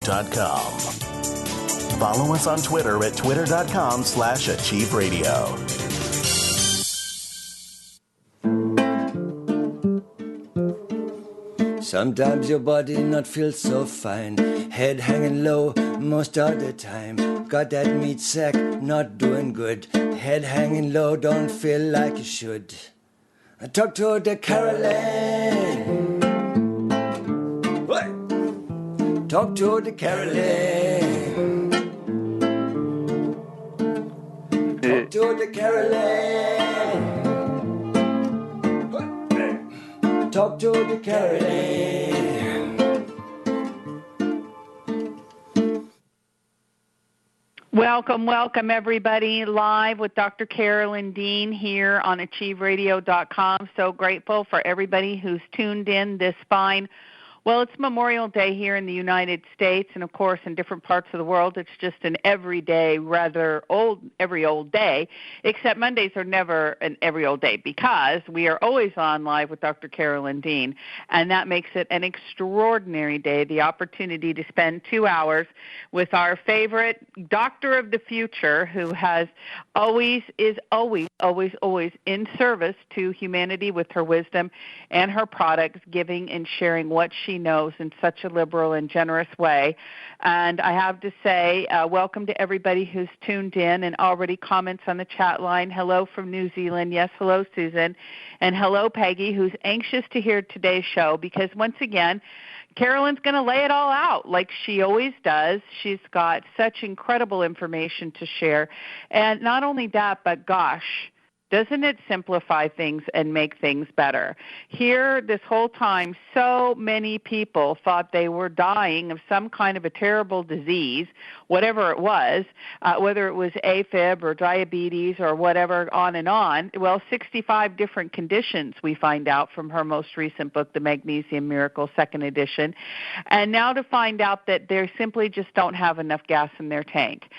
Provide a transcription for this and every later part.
achieveradio.com. Follow us on Twitter at twitter.com/achieveradio. Sometimes your body not feel so fine, head hanging low most of the time. Got that meat sack not doing good, head hanging low, don't feel like you should. I talk to the Carolyn. What? Talk to the Carolyn. Talk to the Carolyn. Talk to the Carolyn. Welcome, everybody. Live with Dr. Carolyn Dean here on AchieveRadio.com. So grateful for everybody who's tuned in this fine. Well, it's Memorial Day here in the United States, and of course in different parts of the world it's just an everyday, every old day, except Mondays are never an every old day because we are always on live with Dr. Carolyn Dean, and that makes it an extraordinary day, the opportunity to spend 2 hours with our favorite doctor of the future who is always in service to humanity with her wisdom and her products, giving and sharing what she knows in such a liberal and generous way. And I have to say, welcome to everybody who's tuned in and already comments on the chat line. Hello from New Zealand. Yes, hello, Susan. And hello, Peggy, who's anxious to hear today's show because, once again, Carolyn's going to lay it all out like she always does. She's got such incredible information to share. And not only that, but gosh, doesn't it simplify things and make things better? Here, this whole time, so many people thought they were dying of some kind of a terrible disease, whatever it was, whether it was AFib or diabetes or whatever, on and on. Well, 65 different conditions we find out from her most recent book, The Magnesium Miracle, second edition. And now to find out that they simply just don't have enough gas in their tank.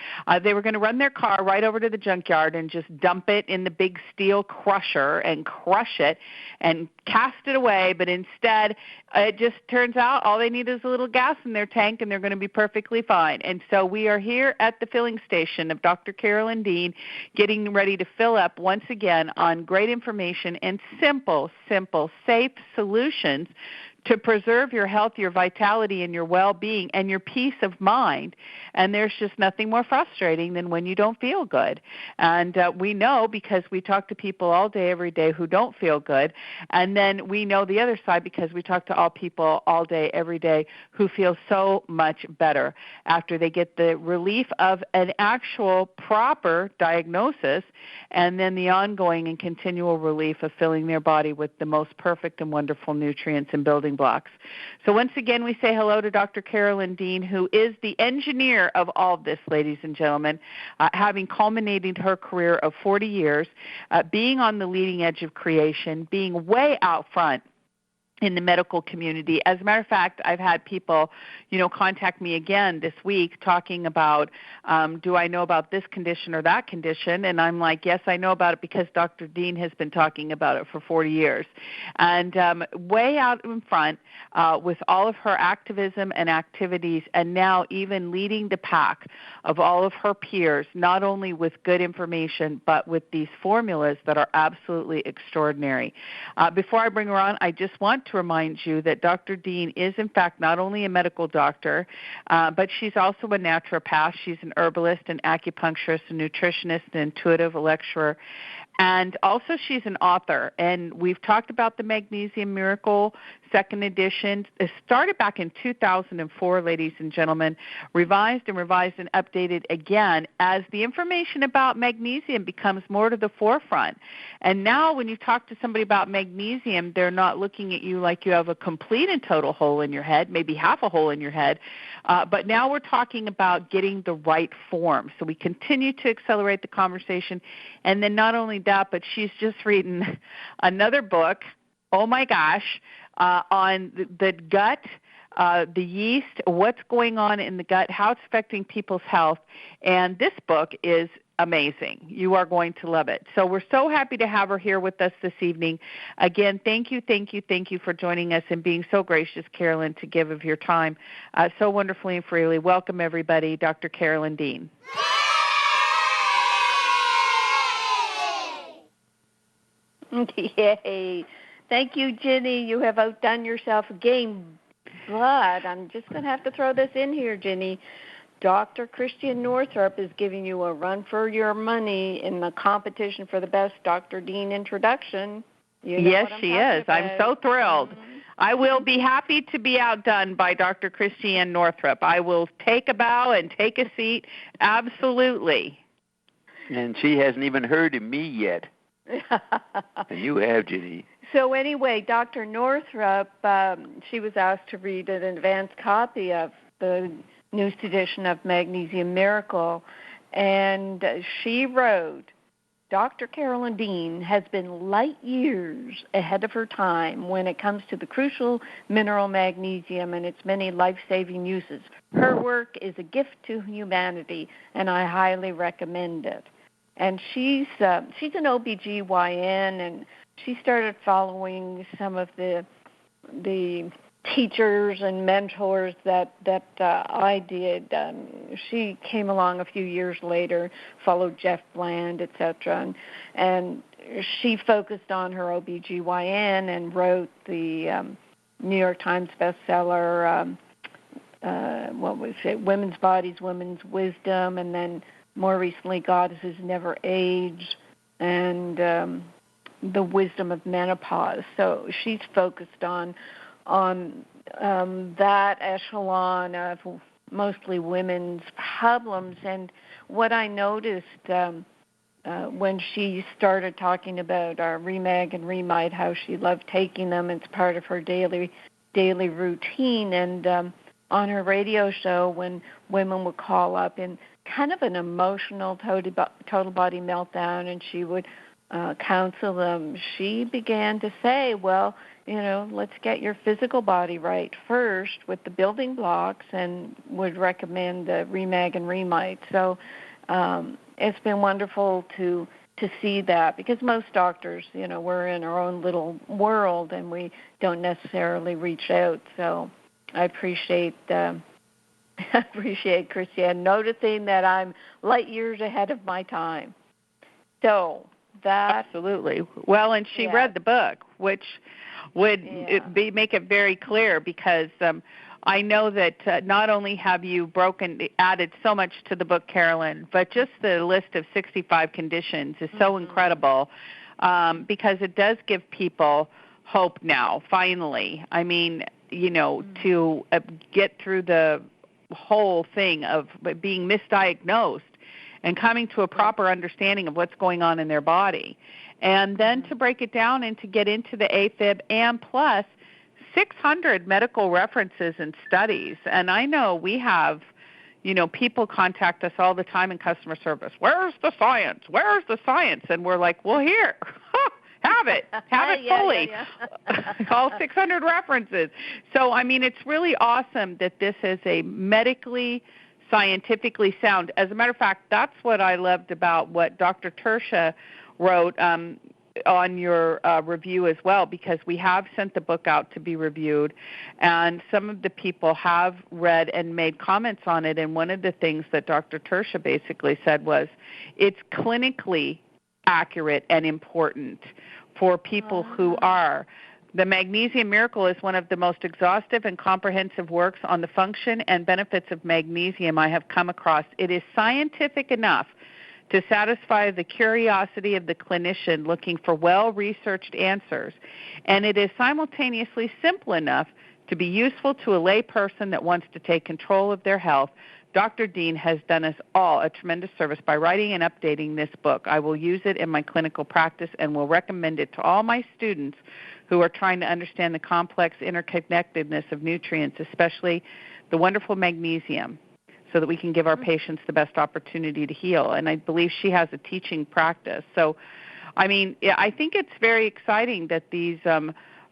They were going to run their car right over to the junkyard and just dump it in the big steel crusher and crush it and cast it away, but instead it just turns out all they need is a little gas in their tank and they're going to be perfectly fine. And so we are here at the filling station of Dr. Carolyn Dean, getting ready to fill up once again on great information and simple, safe solutions to preserve your health, your vitality, and your well-being, and your peace of mind. And there's just nothing more frustrating than when you don't feel good. And we know, because we talk to people all day, every day who don't feel good. And then we know the other side because we talk to all people all day, every day who feel so much better after they get the relief of an actual proper diagnosis and then the ongoing and continual relief of filling their body with the most perfect and wonderful nutrients and building blocks. So once again, we say hello to Dr. Carolyn Dean, who is the engineer of all of this, ladies and gentlemen, having culminated her career of 40 years, being on the leading edge of creation, being way out front in the medical community. As a matter of fact, I've had people, contact me again this week talking about, do I know about this condition or that condition? And I'm like, yes, I know about it because Dr. Dean has been talking about it for 40 years. And way out in front with all of her activism and activities, and now even leading the pack of all of her peers, not only with good information, but with these formulas that are absolutely extraordinary. Before I bring her on, I just want to remind you that Dr. Dean is, in fact, not only a medical doctor, but she's also a naturopath. She's an herbalist, an acupuncturist, a nutritionist, an intuitive, a lecturer, and also she's an author. And we've talked about the Magnesium Miracle second edition. It started back in 2004, ladies and gentlemen, revised and updated again as the information about magnesium becomes more to the forefront. And now when you talk to somebody about magnesium, they're not looking at you like you have a complete and total hole in your head, maybe half a hole in your head. But now we're talking about getting the right form. So we continue to accelerate the conversation. And then not only that, but she's just written another book, oh my gosh, on the gut, the yeast, what's going on in the gut, how it's affecting people's health. And this book is amazing. You are going to love it. So we're so happy to have her here with us this evening. Again, thank you for joining us and being so gracious, Carolyn, to give of your time so wonderfully and freely. Welcome, everybody, Dr. Carolyn Dean. Yay. Thank you, Ginny. You have outdone yourself again. But I'm just going to have to throw this in here, Ginny. Dr. Christian Northrup is giving you a run for your money in the competition for the best Dr. Dean introduction. Yes, she is. About. I'm so thrilled. Mm-hmm. I will be happy to be outdone by Dr. Christian Northrup. I will take a bow and take a seat. Absolutely. And she hasn't even heard of me yet. And you have, Ginny. So anyway, Dr. Northrup, she was asked to read an advanced copy of the newest edition of Magnesium Miracle, and she wrote, Dr. Carolyn Dean has been light years ahead of her time when it comes to the crucial mineral magnesium and its many life-saving uses. Her work is a gift to humanity, and I highly recommend it. And she's an OBGYN, and she started following some of the teachers and mentors that I did. She came along a few years later, followed Jeff Bland, etc., and she focused on her OBGYN and wrote the New York Times bestseller, Women's Bodies, Women's Wisdom, and then more recently, Goddesses Never Age, and the Wisdom of Menopause. So she's focused on that echelon of mostly women's problems. And what I noticed when she started talking about Remag and Remite, how she loved taking them, it's part of her daily routine. And on her radio show, when women would call up in kind of an emotional total body meltdown, and she would counsel them, she began to say, well, let's get your physical body right first with the building blocks, and would recommend the Remag and Remite. So it's been wonderful to see that, because most doctors, we're in our own little world and we don't necessarily reach out. So I appreciate Christiane noticing that I'm light years ahead of my time. So that absolutely. Well, and she read the book, which would make it very clear, because I know that not only have you added so much to the book, Carolyn, but just the list of 65 conditions is so incredible, because it does give people hope now, finally. I mean, to get through the whole thing of being misdiagnosed and coming to a proper understanding of what's going on in their body. And then to break it down and to get into the AFib, and plus 600 medical references and studies. And I know we have, people contact us all the time in customer service. Where's the science? Where's the science? And we're like, well, here. Have it fully. All 600 references. So, I mean, it's really awesome that this is a medically, scientifically sound. As a matter of fact, that's what I loved about what Dr. Tersha wrote on your review as well, because we have sent the book out to be reviewed, and some of the people have read and made comments on it. And one of the things that Dr. Tersha basically said was it's clinically accurate and important for people who are. The Magnesium Miracle is one of the most exhaustive and comprehensive works on the function and benefits of magnesium I have come across. It is scientific enough to satisfy the curiosity of the clinician looking for well-researched answers, and it is simultaneously simple enough to be useful to a lay person that wants to take control of their health. Dr. Dean has done us all a tremendous service by writing and updating this book. I will use it in my clinical practice and will recommend it to all my students who are trying to understand the complex interconnectedness of nutrients, especially the wonderful magnesium, so that we can give our patients the best opportunity to heal. And I believe she has a teaching practice. So, I mean, I think it's very exciting that these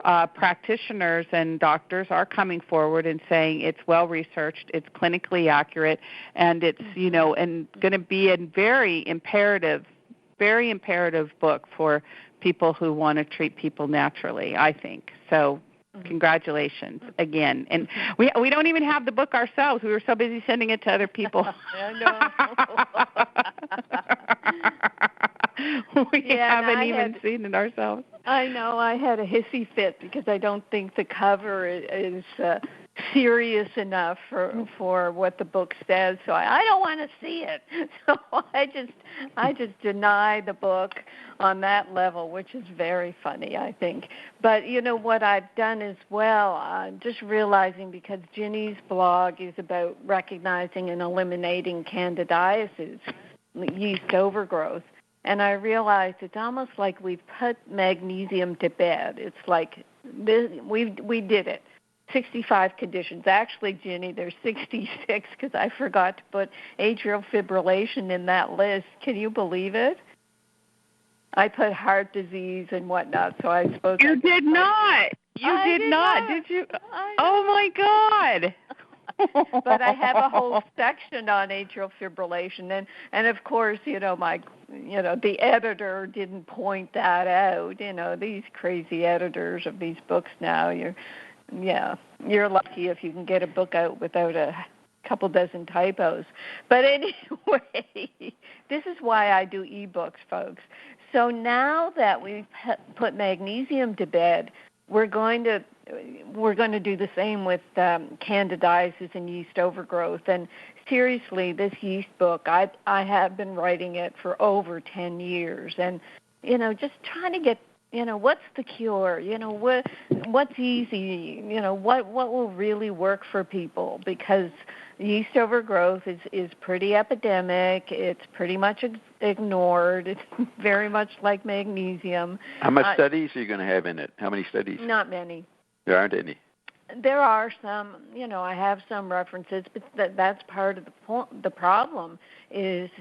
practitioners and doctors are coming forward and saying it's well researched, it's clinically accurate, and it's and going to be a very imperative book for people who want to treat people naturally, I think. So congratulations again. And we don't even have the book ourselves. We were so busy sending it to other people. We haven't even seen it ourselves. I know. I had a hissy fit because I don't think the cover is serious enough for what the book says. So I don't want to see it. So I just deny the book on that level, which is very funny, I think. But what I've done as well, I'm just realizing, because Ginny's blog is about recognizing and eliminating candidiasis, yeast overgrowth. And I realized it's almost like we've put magnesium to bed. It's like we did it. 65 conditions. Actually, Ginny, there's 66 because I forgot to put atrial fibrillation in that list. Can you believe it? I put heart disease and whatnot, so I suppose you did not. You did not, did you? Oh my God! But I have a whole section on atrial fibrillation, and of course, the editor didn't point that out. These crazy editors of these books now. You're lucky if you can get a book out without a couple dozen typos. But anyway, this is why I do ebooks, folks. So now that we've put magnesium to bed, we're going to do the same with candidiasis and yeast overgrowth. And seriously, this yeast book, I have been writing it for over 10 years, and just trying to get what's the cure? What's easy? What will really work for people? Because yeast overgrowth is pretty epidemic. It's pretty much ignored. It's very much like magnesium. How much studies are you going to have in it? How many studies? Not many. There aren't any. There are some. I have some references, but that's part of the problem is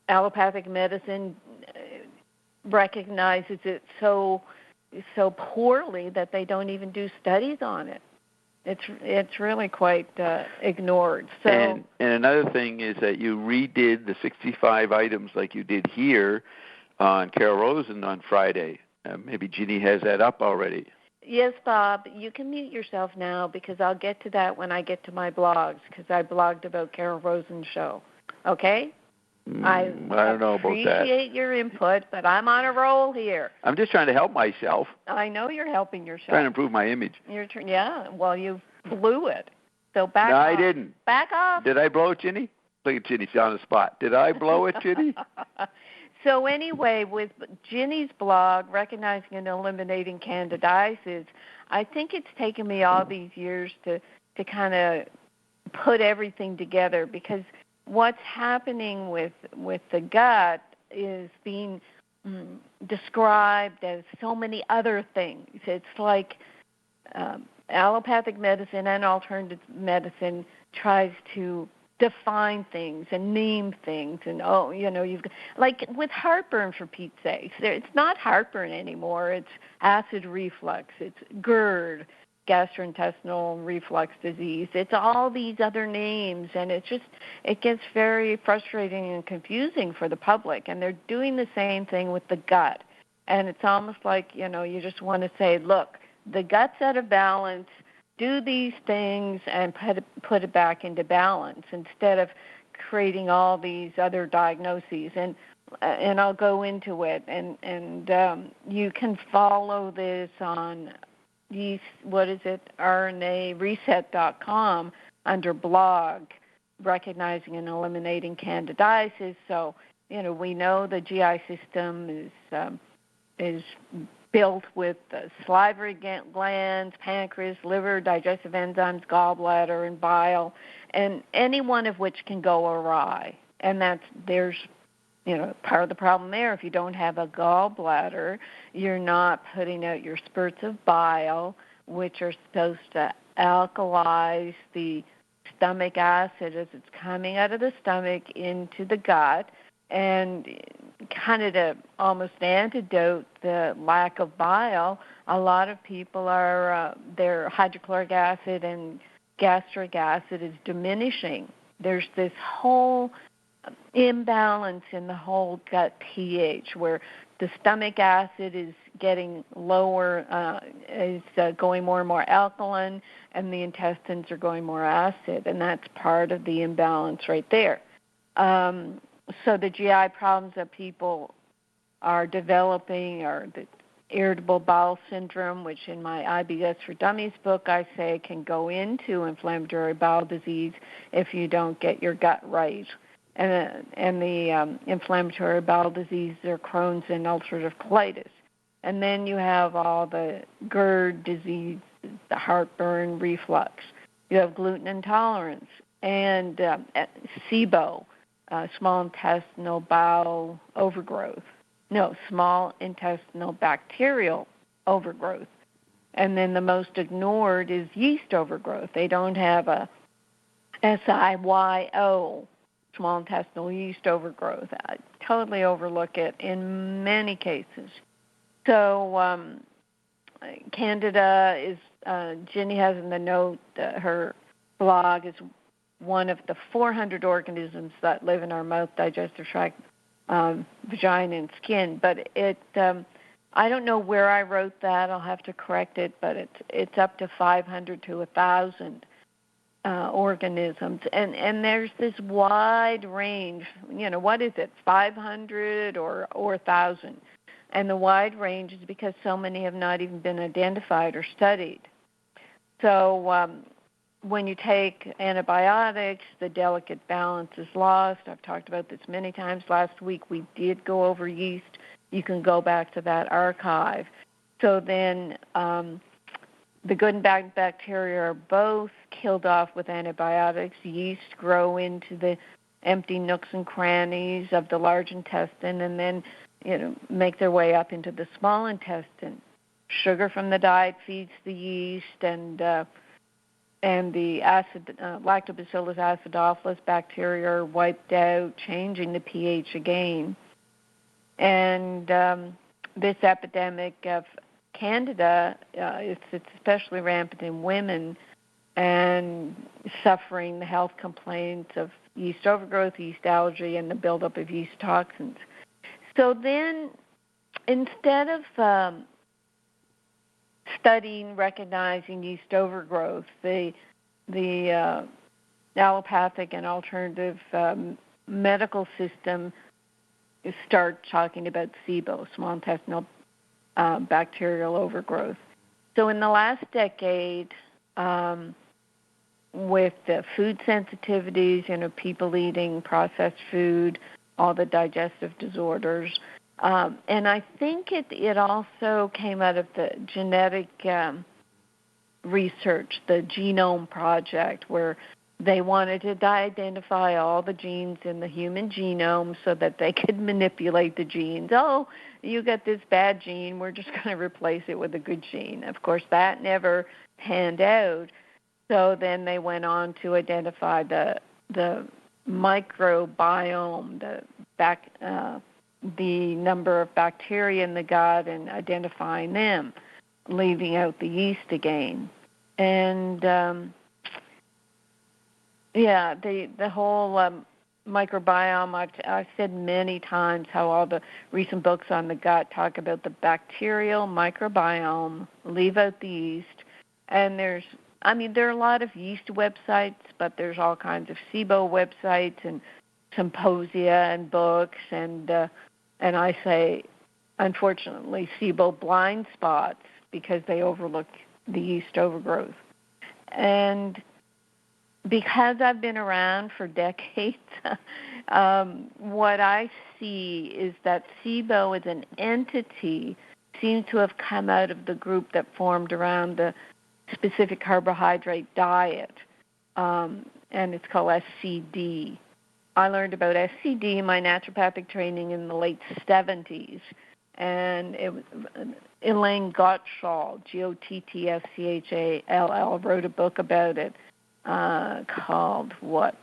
allopathic medicine recognizes it so poorly that they don't even do studies on it. It's really quite ignored. So and another thing is that you redid the 65 items like you did here on Carol Rosen on Friday. Maybe Ginny has that up already. Yes, Bob. You can mute yourself now because I'll get to that when I get to my blogs, because I blogged about Carol Rosen's show. Okay? I don't know about that. I appreciate your input, but I'm on a roll here. I'm just trying to help myself. I know you're helping yourself. Trying to improve my image. Well, you blew it. So back off. No, I didn't. Back off. Did I blow it, Ginny? Look at Ginny, she's on the spot. Did I blow it, Ginny? So anyway, with Ginny's blog, Recognizing and Eliminating Candidiasis, I think it's taken me all these years to kind of put everything together, because what's happening with the gut is being described as so many other things. It's like allopathic medicine and alternative medicine tries to define things and name things, and you've got, like with heartburn, for Pete's sake, it's not heartburn anymore. It's acid reflux. It's GERD, gastrointestinal reflux disease. It's all these other names, and it gets very frustrating and confusing for the public. And they're doing the same thing with the gut, and it's almost like you just want to say, look, the gut's out of balance. Do these things and put it back into balance, instead of creating all these other diagnoses. And I'll go into it. And you can follow this on RNAreset.com under blog, Recognizing and Eliminating Candidiasis. So we know the GI system is built with salivary glands, pancreas, liver, digestive enzymes, gallbladder, and bile, and any one of which can go awry. And there's part of the problem there. If you don't have a gallbladder, you're not putting out your spurts of bile, which are supposed to alkalize the stomach acid as it's coming out of the stomach into the gut, and kind of to almost antidote the lack of bile, a lot of people are, their hydrochloric acid and gastric acid is diminishing. There's this whole imbalance in the whole gut pH where the stomach acid is getting lower, is going more and more alkaline, and the intestines are going more acid, and that's part of the imbalance right there. So the GI problems that people are developing are the irritable bowel syndrome, which in my IBS for Dummies book I say can go into inflammatory bowel disease if you don't get your gut right. And the inflammatory bowel disease are Crohn's and ulcerative colitis. And then you have all the GERD disease, the heartburn, reflux. You have gluten intolerance and SIBO, small intestinal bowel overgrowth. No, small intestinal bacterial overgrowth. And then the most ignored is yeast overgrowth. They don't have a SIYO, small intestinal yeast overgrowth. I totally overlook it in many cases. So Candida is, Ginny has in the note, her blog is one of the 400 organisms that live in our mouth, digestive tract, vagina, and skin. But it, I don't know where I wrote that. I'll have to correct it, but it's up to 500 to 1,000 organisms. And there's this wide range. You know, what is it, 500 or 1,000? And the wide range is because so many have not even been identified or studied. So when you take antibiotics, the delicate balance is lost. I've talked about this many times. Last week we did go over yeast. You can go back to that archive. So then the good and bad bacteria are both killed off with antibiotics. Yeast grow into the empty nooks and crannies of the large intestine and then, you know, make their way up into the small intestine. Sugar from the diet feeds the yeast, and the acid, Lactobacillus acidophilus bacteria are wiped out, changing the pH again. And this epidemic of Candida, it's especially rampant in women and suffering the health complaints of yeast overgrowth, yeast allergy, and the buildup of yeast toxins. So then, instead of studying, recognizing yeast overgrowth, the allopathic and alternative medical system start talking about SIBO, small intestinal bacterial overgrowth. So in the last decade, with the food sensitivities, you know, people eating processed food, all the digestive disorders. And I think it also came out of the genetic research, the Genome Project, where they wanted to identify all the genes in the human genome so that they could manipulate the genes. Oh, you got this bad gene, we're just going to replace it with a good gene. Of course, that never panned out. So then they went on to identify the microbiome, the number of bacteria in the gut and identifying them, leaving out the yeast again. And, the whole microbiome, I've said many times how all the recent books on the gut talk about the bacterial microbiome, leave out the yeast. And there are a lot of yeast websites, but there's all kinds of SIBO websites and symposia and books, and I say, unfortunately, SIBO blind spots because they overlook the yeast overgrowth. And because I've been around for decades, what I see is that SIBO as an entity seems to have come out of the group that formed around the specific carbohydrate diet, and it's called SCD. I learned about SCD in my naturopathic training in the late 70s, and Elaine Gottschall, Gottschall, wrote a book about it called what?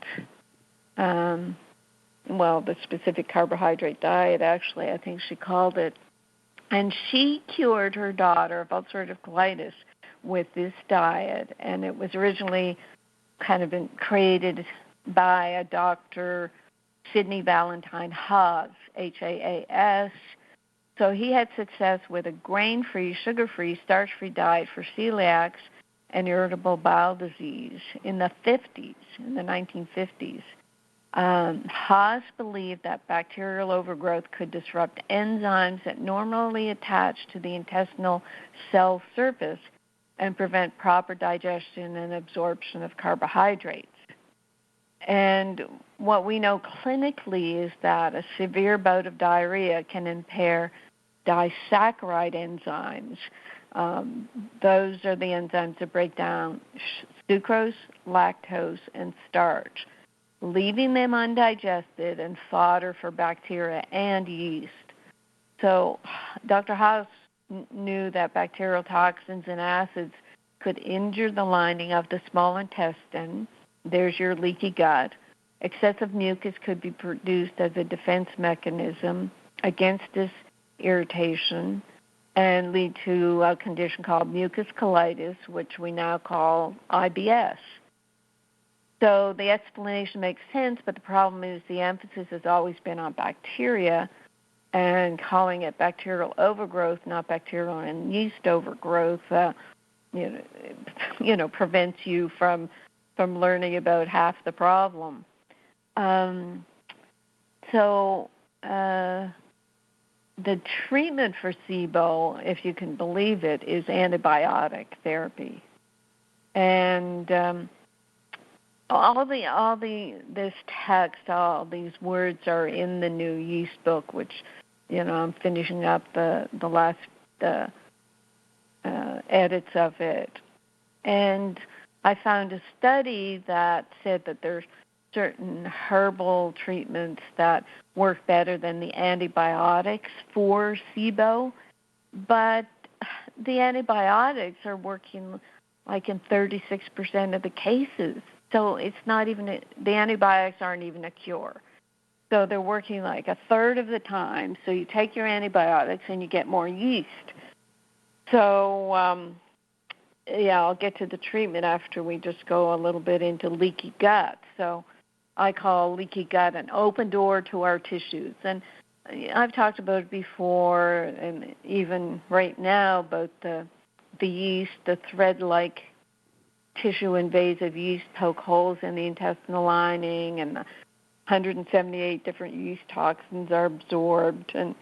The specific carbohydrate diet, actually. I think she called it And she cured her daughter of ulcerative colitis with this diet, and it was originally kind of been created by a Dr. Sidney Valentine Haas, Haas. So he had success with a grain-free, sugar-free, starch-free diet for celiacs and irritable bowel disease in the 1950s. Haas believed that bacterial overgrowth could disrupt enzymes that normally attach to the intestinal cell surface and prevent proper digestion and absorption of carbohydrates. And what we know clinically is that a severe bout of diarrhea can impair disaccharide enzymes. Those are the enzymes that break down sucrose, lactose, and starch, leaving them undigested and fodder for bacteria and yeast. So Dr. Haas knew that bacterial toxins and acids could injure the lining of the small intestine. There's your leaky gut. Excessive mucus could be produced as a defense mechanism against this irritation and lead to a condition called mucus colitis, which we now call IBS. So the explanation makes sense, but the problem is the emphasis has always been on bacteria, and calling it bacterial overgrowth, not bacterial and yeast overgrowth, prevents you from learning about half the problem. The treatment for SIBO, if you can believe it, is antibiotic therapy, and this text, all these words are in the new yeast book, which I'm finishing up the last edits of it, and I found a study that said that there's certain herbal treatments that work better than the antibiotics for SIBO, but the antibiotics are working like in 36% of the cases. So it's not even, the antibiotics aren't even a cure. So they're working like a third of the time. So you take your antibiotics and you get more yeast. So, I'll get to the treatment after we just go a little bit into leaky gut. So I call leaky gut an open door to our tissues. And I've talked about it before, and even right now, about the yeast, the thread-like tissue invasive yeast poke holes in the intestinal lining, and the 178 different yeast toxins are absorbed and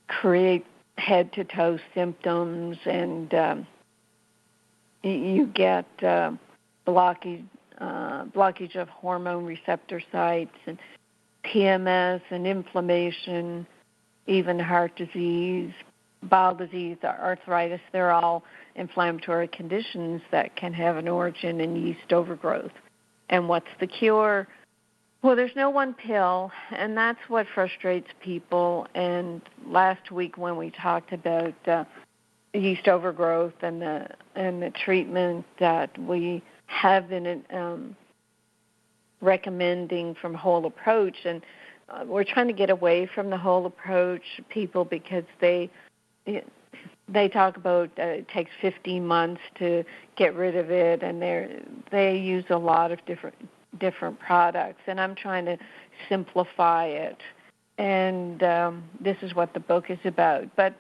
create head-to-toe symptoms, and you get blockage of hormone receptor sites, and PMS, and inflammation, even heart disease, bowel disease, arthritis. They're all inflammatory conditions that can have an origin in yeast overgrowth. And what's the cure? Well, there's no one pill, and that's what frustrates people. And last week when we talked about yeast overgrowth and the treatment that we have been recommending from Whole Approach, and we're trying to get away from the Whole Approach people because they talk about it takes 15 months to get rid of it, and they use a lot of different products, and I'm trying to simplify it, and this is what the book is about. But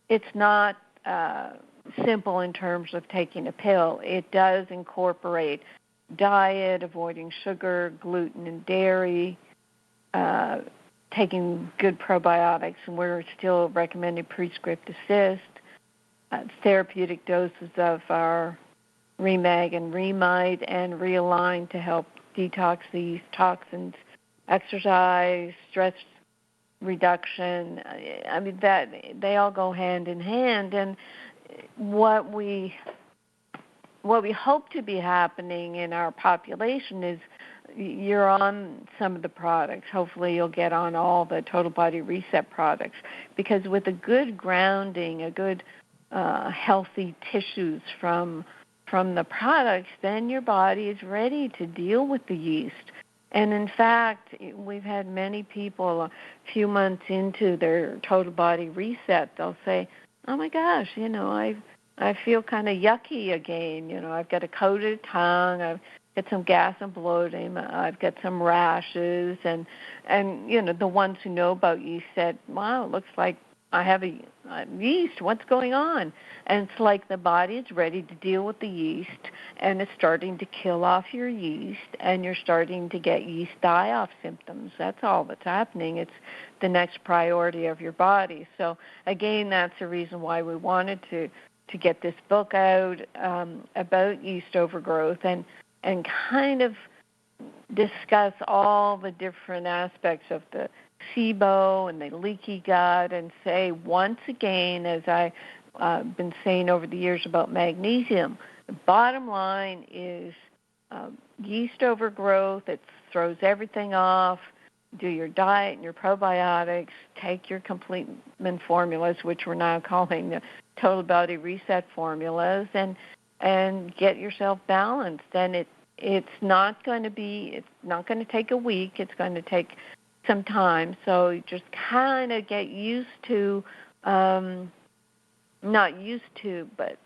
it's not simple in terms of taking a pill. It does incorporate diet, avoiding sugar, gluten, and dairy, taking good probiotics, and we're still recommending Prescript Assist, therapeutic doses of our Remag and Remite, and Realign to help detox these toxins, exercise, stress reduction. I mean, that they all go hand in hand, and what we hope to be happening in our population is you're on some of the products. Hopefully you'll get on all the Total Body Reset products, because with a good grounding, a good healthy tissues from the products, then your body is ready to deal with the yeast. And in fact, we've had many people a few months into their total body reset, they'll say, oh my gosh, I feel kind of yucky again. I've got a coated tongue, I've got some gas and bloating, I've got some rashes, and the ones who know about yeast said, wow, it looks like I have a yeast. What's going on? And it's like the body is ready to deal with the yeast, and it's starting to kill off your yeast, and you're starting to get yeast die-off symptoms. That's all that's happening. It's the next priority of your body. So, again, that's the reason why we wanted to get this book out about yeast overgrowth and kind of discuss all the different aspects of the SIBO and the leaky gut, and say once again, as I've been saying over the years about magnesium, the bottom line is yeast overgrowth. It throws everything off. Do your diet and your probiotics. Take your complement formulas, which we're now calling the total body reset formulas, and get yourself balanced. And it's not going to take a week. It's going to take some time. So you just kind of get used to, not used to, but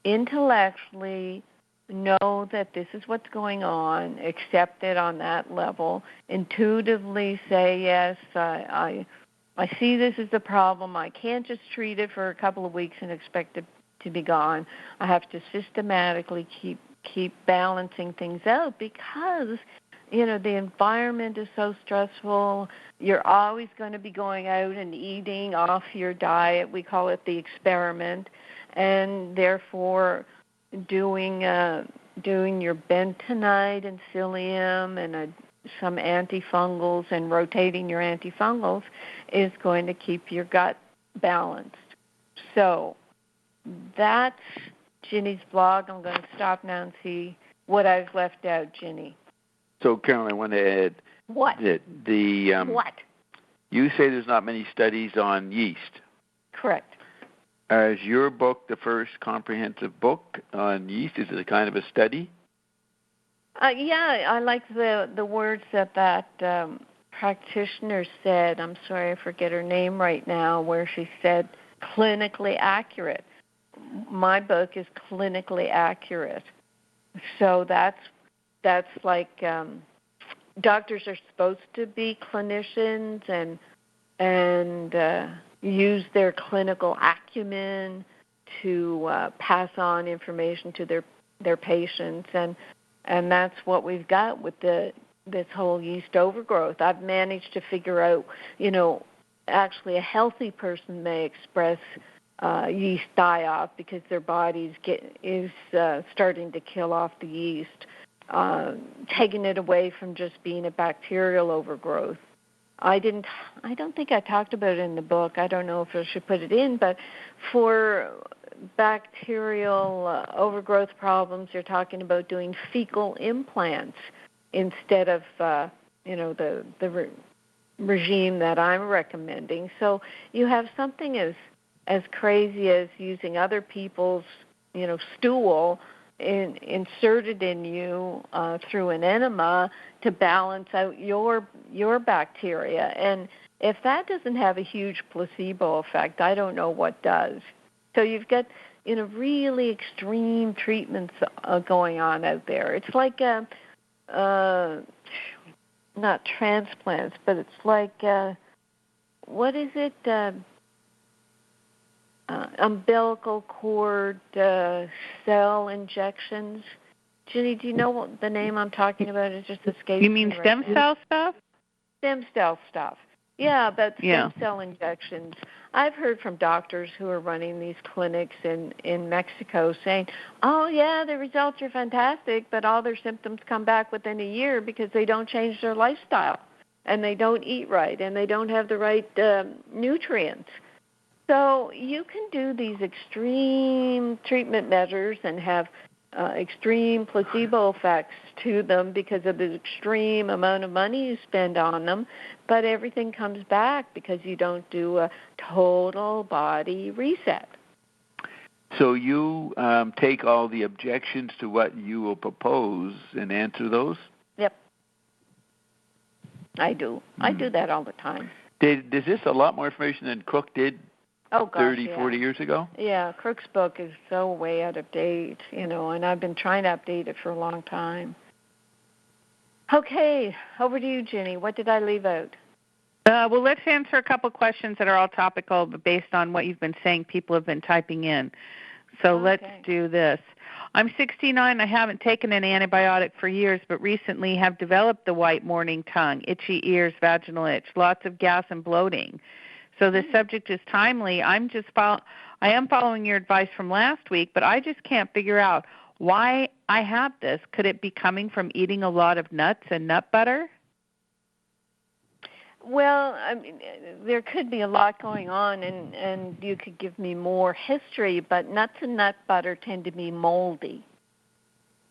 intellectually know that this is what's going on, accept it on that level, intuitively say, yes, I see this as the problem. I can't just treat it for a couple of weeks and expect it to be gone. I have to systematically keep balancing things out, because the environment is so stressful. You're always going to be going out and eating off your diet. We call it the experiment. And therefore, doing your bentonite and psyllium and some antifungals and rotating your antifungals is going to keep your gut balanced. So that's Ginny's blog. I'm going to stop now and see what I've left out, Ginny. So, Carolyn, I want to add what? What? You say there's not many studies on yeast. Correct. Is your book the first comprehensive book on yeast? Is it a kind of a study? Yeah, I like the words that practitioner said. I'm sorry, I forget her name right now, where she said clinically accurate. My book is clinically accurate. So that's like doctors are supposed to be clinicians and use their clinical acumen to pass on information to their patients, and that's what we've got with this whole yeast overgrowth. I've managed to figure out, actually a healthy person may express yeast die-off because their body is starting to kill off the yeast, taking it away from just being a bacterial overgrowth. I don't think I talked about it in the book. I don't know if I should put it in, but for bacterial overgrowth problems, you're talking about doing fecal implants instead of the regime that I'm recommending. So you have something as crazy as using other people's stool inserted in you through an enema to balance out your bacteria. And if that doesn't have a huge placebo effect, I don't know what does. So you've got really extreme treatments going on out there. It's like not transplants, but it's like what is it? Umbilical cord cell injections. Ginny, do you know what the name I'm talking about? It just escaped me. You mean stem cell stuff? Stem cell stuff. Yeah, but stem cell injections. I've heard from doctors who are running these clinics in Mexico saying, oh, yeah, the results are fantastic, but all their symptoms come back within a year because they don't change their lifestyle, and they don't eat right, and they don't have the right nutrients. So you can do these extreme treatment measures and have extreme placebo effects to them because of the extreme amount of money you spend on them, but everything comes back because you don't do a total body reset. So you take all the objections to what you will propose and answer those? Yep. I do. I do that all the time. Is this a lot more information than Cook did 30, 40 years ago? Yeah, Crook's book is so way out of date, and I've been trying to update it for a long time. Okay, over to you, Ginny. What did I leave out? Well, let's answer a couple questions that are all topical, but based on what you've been saying, people have been typing in. So let's do this. I'm 69. I haven't taken an antibiotic for years, but recently have developed the white morning tongue, itchy ears, vaginal itch, lots of gas and bloating. So this subject is timely. I am following your advice from last week, but I just can't figure out why I have this. Could it be coming from eating a lot of nuts and nut butter? Well, I mean, there could be a lot going on, and you could give me more history, but nuts and nut butter tend to be moldy.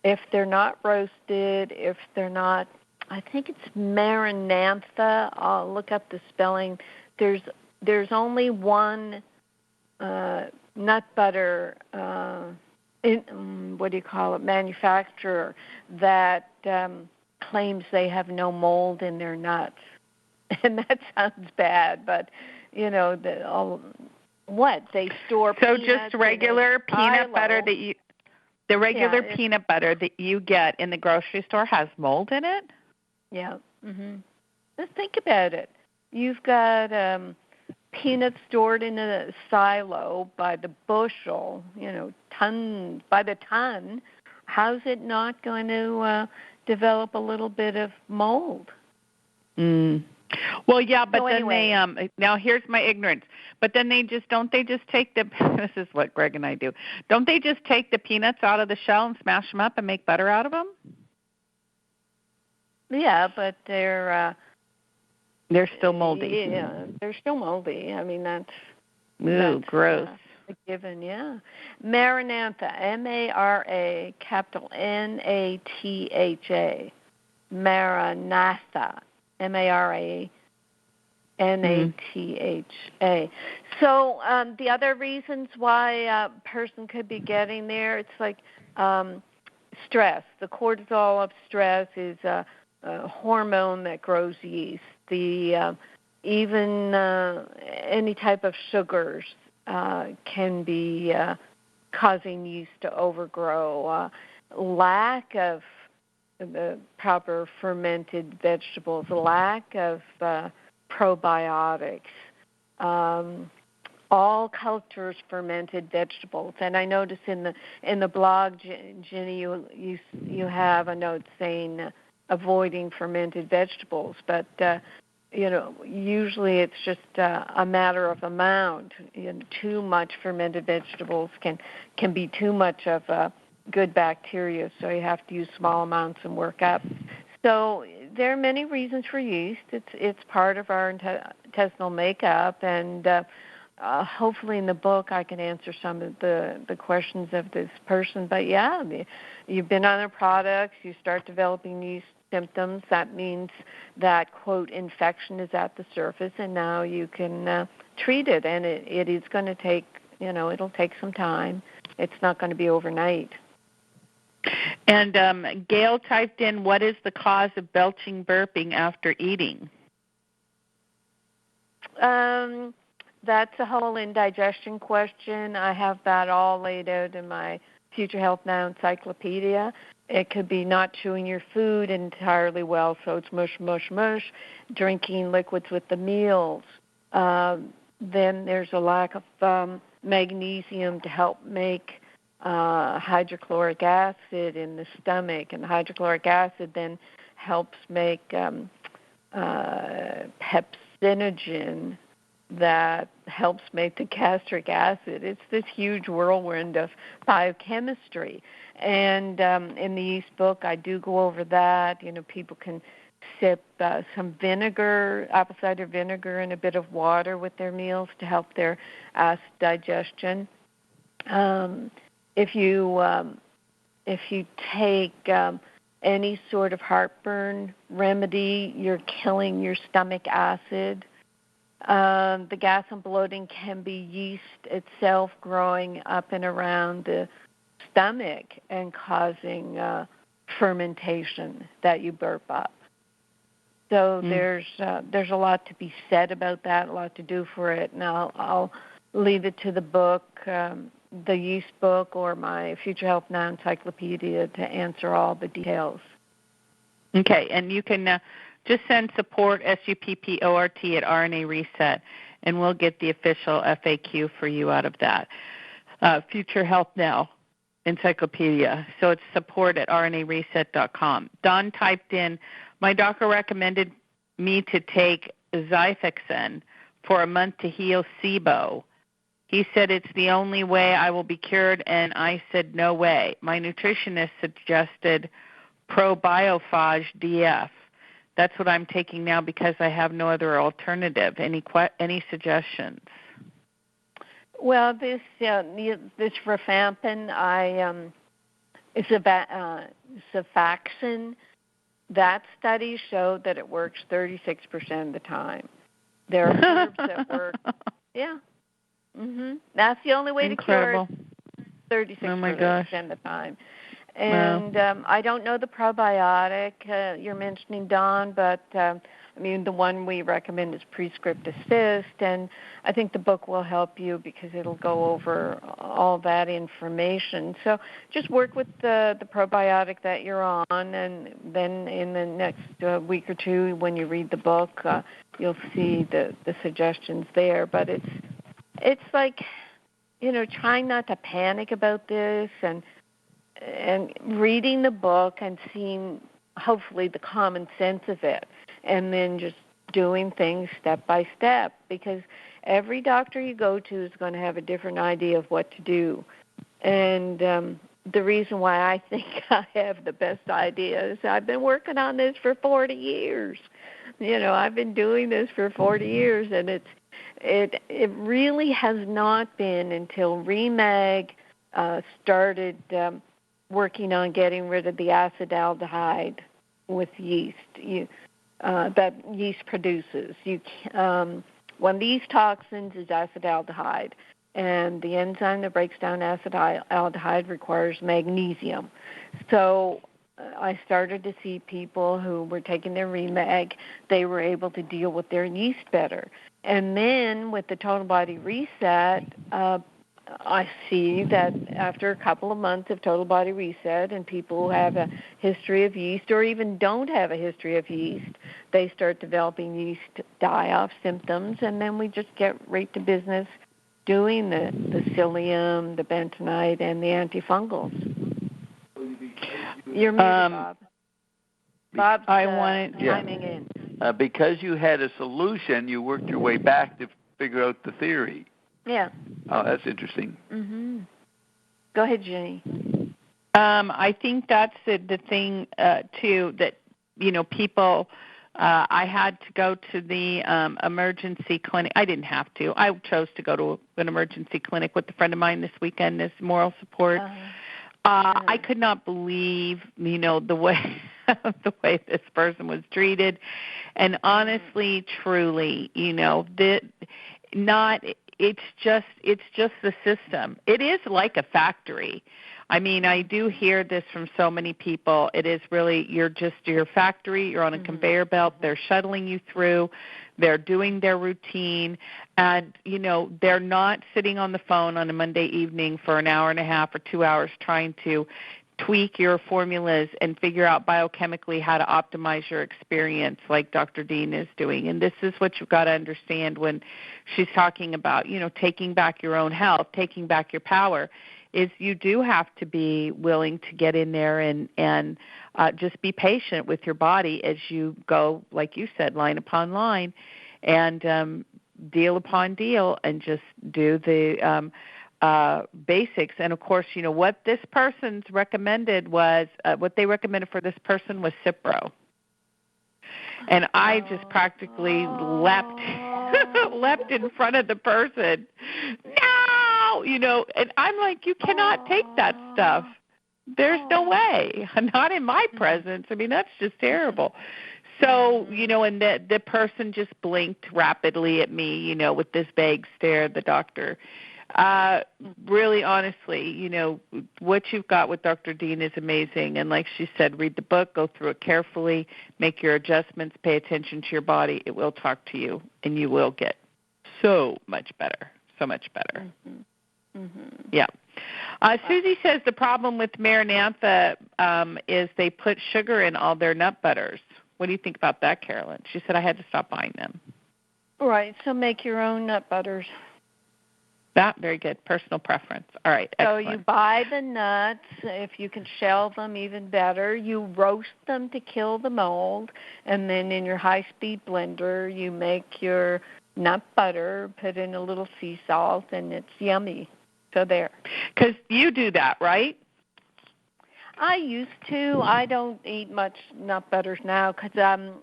If they're not roasted, if they're not, I think it's marinantha. I'll look up the spelling. There's only one nut butter, manufacturer that claims they have no mold in their nuts. And that sounds bad, but they store. So just regular peanut butter peanut butter that you get in the grocery store has mold in it? Yeah. Mhm. Let's think about it. You've got peanuts stored in a silo by the bushel, ton by the ton. How's it not going to develop a little bit of mold? Well, yeah, but so then anyway. they now here's my ignorance. But then don't they just take the this is what Greg and I do. Don't they just take the peanuts out of the shell and smash them up and make butter out of them? Yeah, but they're still moldy. Yeah, they're still moldy. I mean that's gross. A given, yeah. Maranatha, M-A-R-A, capital N-A-T-H-A. Maranatha. M-A-R-A-N-A-T-H-A. So the other reasons why a person could be getting there, it's like stress. The cortisol of stress is a hormone that grows yeast. Even any type of sugars can be causing yeast to overgrow. Lack of the proper fermented vegetables, lack of probiotics, all cultures fermented vegetables. And I notice in the blog, Ginny, you have a note saying avoiding fermented vegetables, but usually it's just a matter of amount. Too much fermented vegetables can be too much of a good bacteria, so you have to use small amounts and work up. So there are many reasons for yeast. It's part of our intestinal makeup, and hopefully in the book I can answer some of the questions of this person. But yeah, you've been on their products, you start developing yeast symptoms. That means that, quote, infection is at the surface, and now you can treat it. And it is going to take, it'll take some time. It's not going to be overnight. And Gail typed in, what is the cause of belching, burping after eating? That's a whole indigestion question. I have that all laid out in my Future Health Now encyclopedia. It could be not chewing your food entirely well, so it's mush, mush, mush, drinking liquids with the meals. Then there's a lack of magnesium to help make hydrochloric acid in the stomach, and hydrochloric acid then helps make pepsinogen that helps make the gastric acid. It's this huge whirlwind of biochemistry. And in the yeast book, I do go over that. People can sip some vinegar, apple cider vinegar, and a bit of water with their meals to help their acid digestion. If you take any sort of heartburn remedy, you're killing your stomach acid. The gas and bloating can be yeast itself growing up and around the stomach and causing fermentation that you burp up. So there's a lot to be said about that, a lot to do for it. And I'll leave it to the book, the yeast book, or my Future Health Now encyclopedia to answer all the details. Okay, and you can just send support, SUPPORT, at RNA Reset, and we'll get the official FAQ for you out of that. Future Health Now encyclopedia. So it's support at rnareset.com. Don typed in, my doctor recommended me to take Xifaxan for a month to heal SIBO. He said it's the only way I will be cured, and I said no way. My nutritionist suggested Probiophage DF. That's what I'm taking now because I have no other alternative. Any suggestions? Well, this rifampin, Xifaxan, that study showed that it works 36% of the time. There are herbs that work. Yeah. That's the only way Incredible. to cure it 36% of the time. And wow. I don't know the probiotic you're mentioning, Don, but the one we recommend is Prescript Assist, and I think the book will help you because it'll go over all that information. So just work with the probiotic that you're on, and then in the next week or two when you read the book, you'll see the suggestions there. But it's like, trying not to panic about this and reading the book and seeing hopefully the common sense of it, and then just doing things step by step, because every doctor you go to is going to have a different idea of what to do. And the reason why I think I have the best idea is I've been working on this for 40 years. I've been doing this for 40 years, and it really has not been until REMAG started working on getting rid of the acetaldehyde with yeast that yeast produces. One of these toxins is acetaldehyde, and the enzyme that breaks down acetaldehyde requires magnesium. So I started to see people who were taking their REMAG, they were able to deal with their yeast better. And then with the Total Body Reset, I see that after a couple of months of Total Body Reset and people who have a history of yeast or even don't have a history of yeast, they start developing yeast die-off symptoms, and then we just get right to business doing the psyllium, the bentonite, and the antifungals. You're muted, Bob. Bob's chiming in. Because you had a solution, you worked your way back to figure out the theory. Yeah. Oh, that's interesting. Go ahead, Jenny. I think that's the thing, too, that, people, I had to go to the emergency clinic. I didn't have to. I chose to go to an emergency clinic with a friend of mine this weekend as moral support. I could not believe, the way this person was treated. And honestly, truly, it's just the system. It is like a factory. I do hear this from so many people. It is really, you're a factory. You're on a conveyor belt. They're shuttling you through. They're doing their routine. And, they're not sitting on the phone on a Monday evening for an hour and a half or 2 hours trying to tweak your formulas and figure out biochemically how to optimize your experience like Dr. Dean is doing. And this is what you've got to understand when she's talking about, taking back your own health, taking back your power, is you do have to be willing to get in there and just be patient with your body as you go, like you said, line upon line and deal upon deal and just do the basics. And, of course, what this person's recommended was, what they recommended for this person was Cipro. And I just practically leapt in front of the person. No! And I'm like, you cannot take that stuff. There's no way. Not in my presence. That's just terrible. So, and the person just blinked rapidly at me, with this vague stare, the doctor. Really, honestly, you know, what you've got with Dr. Dean is amazing. And like she said, read the book, go through it carefully, make your adjustments, pay attention to your body. It will talk to you, and you will get so much better, so much better. Mm-hmm. Mm-hmm. Yeah. Susie says the problem with Maranatha is they put sugar in all their nut butters. What do you think about that, Carolyn? She said I had to stop buying them. Right, so make your own nut butters. That, very good. Personal preference. All right, excellent. So you buy the nuts. If you can shell them, even better. You roast them to kill the mold, and then in your high-speed blender, you make your nut butter, put in a little sea salt, and it's yummy. So there. Because you do that, right? I used to. I don't eat much nut butters now because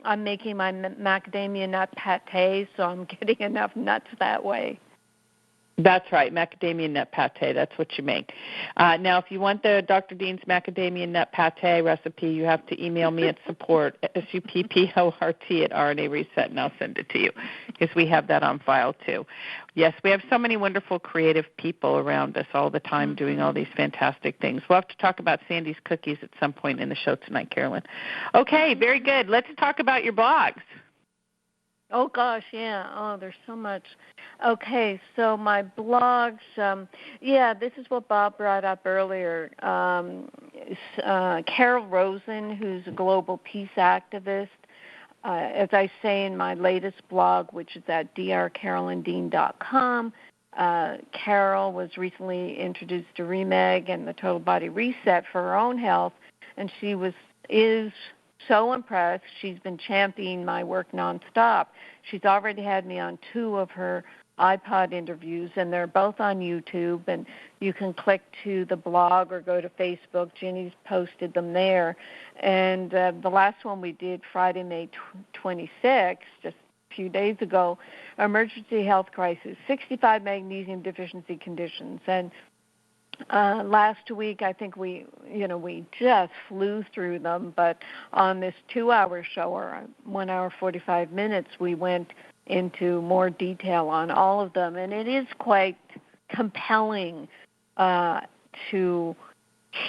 I'm making my macadamia nut pate, so I'm getting enough nuts that way. That's right, macadamia nut pate. That's what you make. Now, if you want the Dr. Dean's macadamia nut pate recipe, you have to email me at support, SUPPORT @RNA Reset, and I'll send it to you because we have that on file too. Yes, we have so many wonderful creative people around us all the time doing all these fantastic things. We'll have to talk about Sandy's cookies at some point in the show tonight, Carolyn. Okay, very good. Let's talk about your blogs. Oh, gosh, yeah. Oh, there's so much. Okay, so my blogs, this is what Bob brought up earlier. Carol Rosen, who's a global peace activist, as I say in my latest blog, which is at drcarolyndean.com, Carol was recently introduced to REMEG and the Total Body Reset for her own health, and she is so impressed. She's been championing my work nonstop. She's already had me on 2 of her iPod interviews, and they're both on YouTube, and you can click to the blog or go to Facebook. Ginny's posted them there. And the last one we did Friday, May 26th, just a few days ago, emergency health crisis, 65 magnesium deficiency conditions. And last week, I think we just flew through them, but on this 2-hour show, or 1 hour, 45 minutes, we went into more detail on all of them, and it is quite compelling to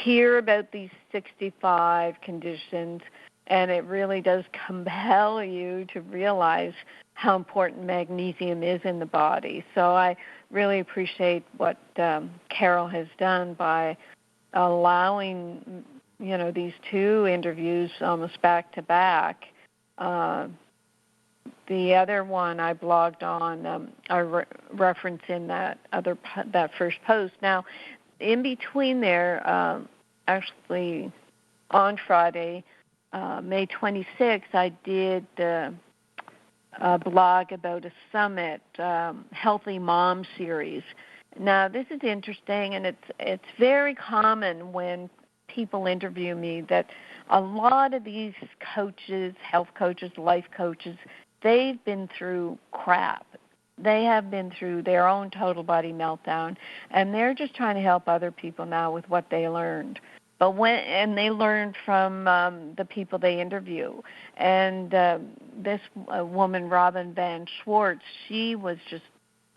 hear about these 65 conditions, and it really does compel you to realize how important magnesium is in the body. So I really appreciate what Carol has done by allowing, these 2 interviews almost back to back. The other one I blogged on, I reference in that first post. Now, in between there, actually on Friday, May 26th, I did a blog about a summit, Healthy Mom series. Now, this is interesting, and it's very common when people interview me that a lot of these coaches, health coaches, life coaches, they've been through crap. They have been through their own total body meltdown, and they're just trying to help other people now with what they learned. And they learned from the people they interview. And this woman, Robin Van Schwartz, she was just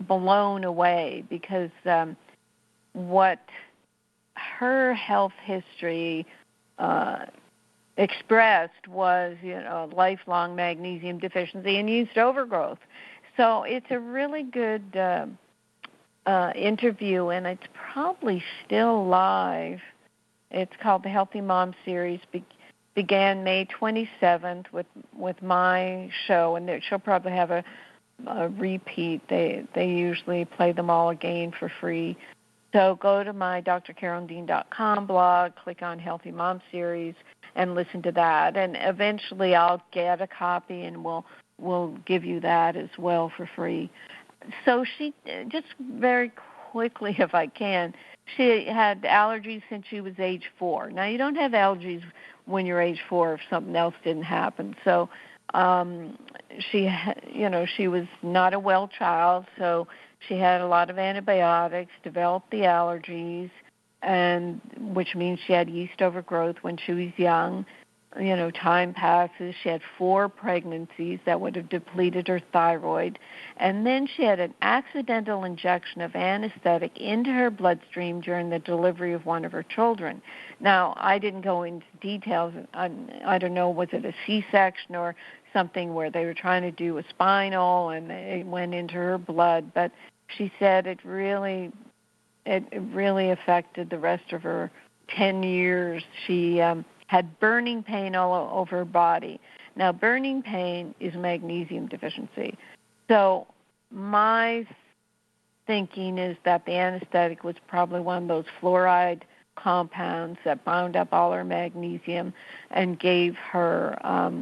blown away because what her health history expressed was, lifelong magnesium deficiency and yeast overgrowth. So it's a really good interview, and it's probably still live. It's called the Healthy Mom Series. Began May 27th with my show, and she'll probably have a repeat. They usually play them all again for free. So go to my drcarolyndean.com blog, click on Healthy Mom Series, and listen to that. And eventually I'll get a copy, and we'll give you that as well for free. So she, just very quickly if I can, she had allergies since she was age 4. Now, you don't have allergies when you're age 4 if something else didn't happen. So she was not a well child, so she had a lot of antibiotics, developed the allergies, and which means she had yeast overgrowth when she was young. time passes. She had 4 pregnancies that would have depleted her thyroid. And then she had an accidental injection of anesthetic into her bloodstream during the delivery of one of her children. Now, I didn't go into details. I don't know, was it a C-section or something where they were trying to do a spinal and it went into her blood. But she said it really affected the rest of her 10 years. She had burning pain all over her body. Now, burning pain is magnesium deficiency. So my thinking is that the anesthetic was probably one of those fluoride compounds that bound up all her magnesium and gave her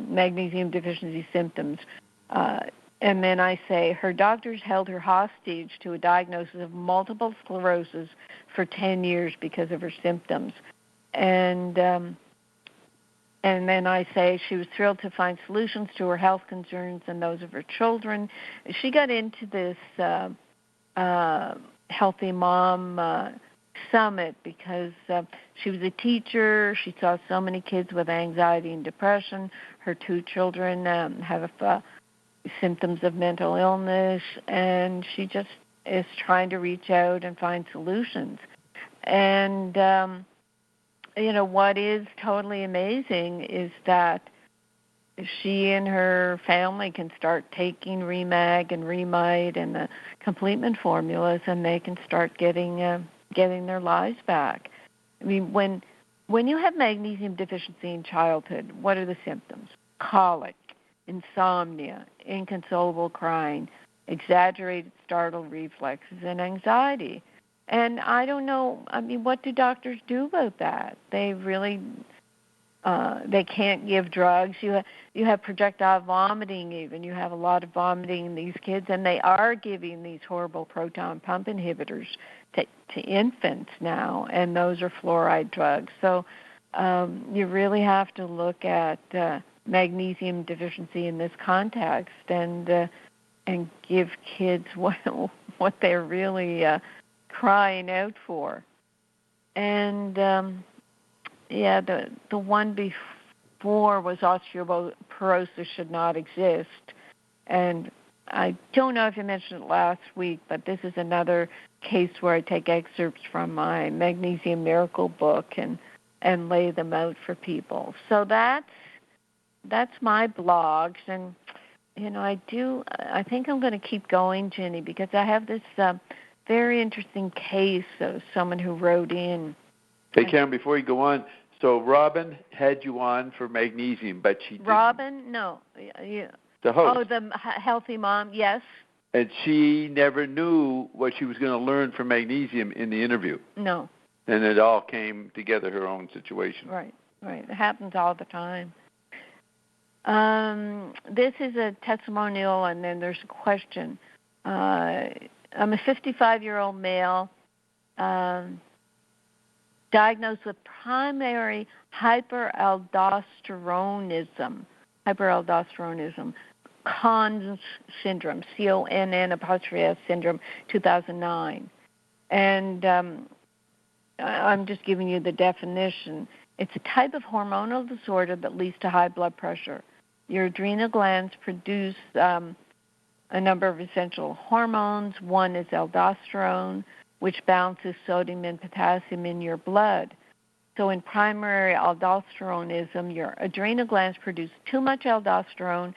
magnesium deficiency symptoms. And then I say her doctors held her hostage to a diagnosis of multiple sclerosis for 10 years because of her symptoms. And then I say she was thrilled to find solutions to her health concerns and those of her children. She got into this Healthy Mom Summit because she was a teacher. She saw so many kids with anxiety and depression. Her 2 children have symptoms of mental illness, and she just is trying to reach out and find solutions. And what is totally amazing is that she and her family can start taking Remag and Remite and the Completement formulas, and they can start getting their lives back. I mean, when you have magnesium deficiency in childhood, what are the symptoms? Colic, insomnia, inconsolable crying, exaggerated startle reflexes, and anxiety. And I don't know, what do doctors do about that? They really, they can't give drugs. You have projectile vomiting even. You have a lot of vomiting in these kids, and they are giving these horrible proton pump inhibitors to infants now, and those are fluoride drugs. So you really have to look at magnesium deficiency in this context and give kids what they're really crying out for. And the one before was osteoporosis should not exist. And I don't know if you mentioned it last week, but this is another case where I take excerpts from my Magnesium Miracle book and lay them out for people. So that's my blogs, and I think I'm going to keep going, Ginny, because I have this very interesting case of someone who wrote in. Hey, Karen, before you go on, so Robin had you on for magnesium, but she didn't. Robin? No. The host. Oh, the Healthy Mom, yes. And she never knew what she was going to learn from magnesium in the interview. No. And it all came together, her own situation. Right. It happens all the time. This is a testimonial, and then there's a question. I'm a 55-year-old male diagnosed with primary hyperaldosteronism, Crohn's syndrome, CONN' syndrome, 2009. And I'm just giving you the definition. It's a type of hormonal disorder that leads to high blood pressure. Your adrenal glands produce a number of essential hormones. One is aldosterone, which balances sodium and potassium in your blood. So in primary aldosteronism, your adrenal glands produce too much aldosterone,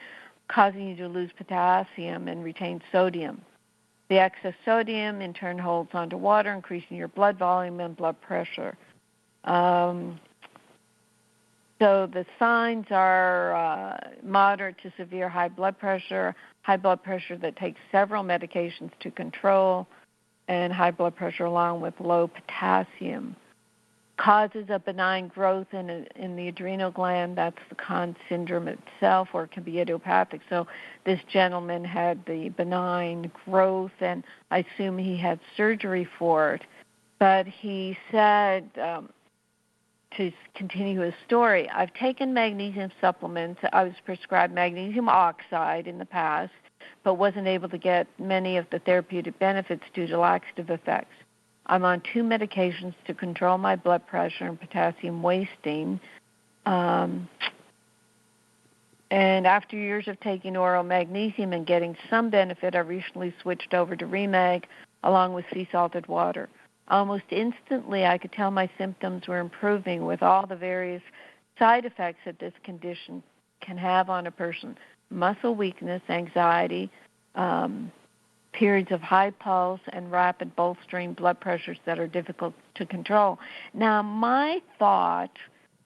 causing you to lose potassium and retain sodium. The excess sodium, in turn, holds onto water, increasing your blood volume and blood pressure. So the signs are moderate to severe high blood pressure that takes several medications to control, and high blood pressure along with low potassium. Causes a benign growth in the adrenal gland. That's the Crohn syndrome itself, or it can be idiopathic. So this gentleman had the benign growth, and I assume he had surgery for it. But he said, to continue his story, I've taken magnesium supplements. I was prescribed magnesium oxide in the past, but wasn't able to get many of the therapeutic benefits due to laxative effects. I'm on 2 medications to control my blood pressure and potassium wasting. And after years of taking oral magnesium and getting some benefit, I recently switched over to Remag along with sea salted water. Almost instantly, I could tell my symptoms were improving with all the various side effects that this condition can have on a person. Muscle weakness, anxiety, periods of high pulse, and rapid bolstering blood pressures that are difficult to control. Now, my thought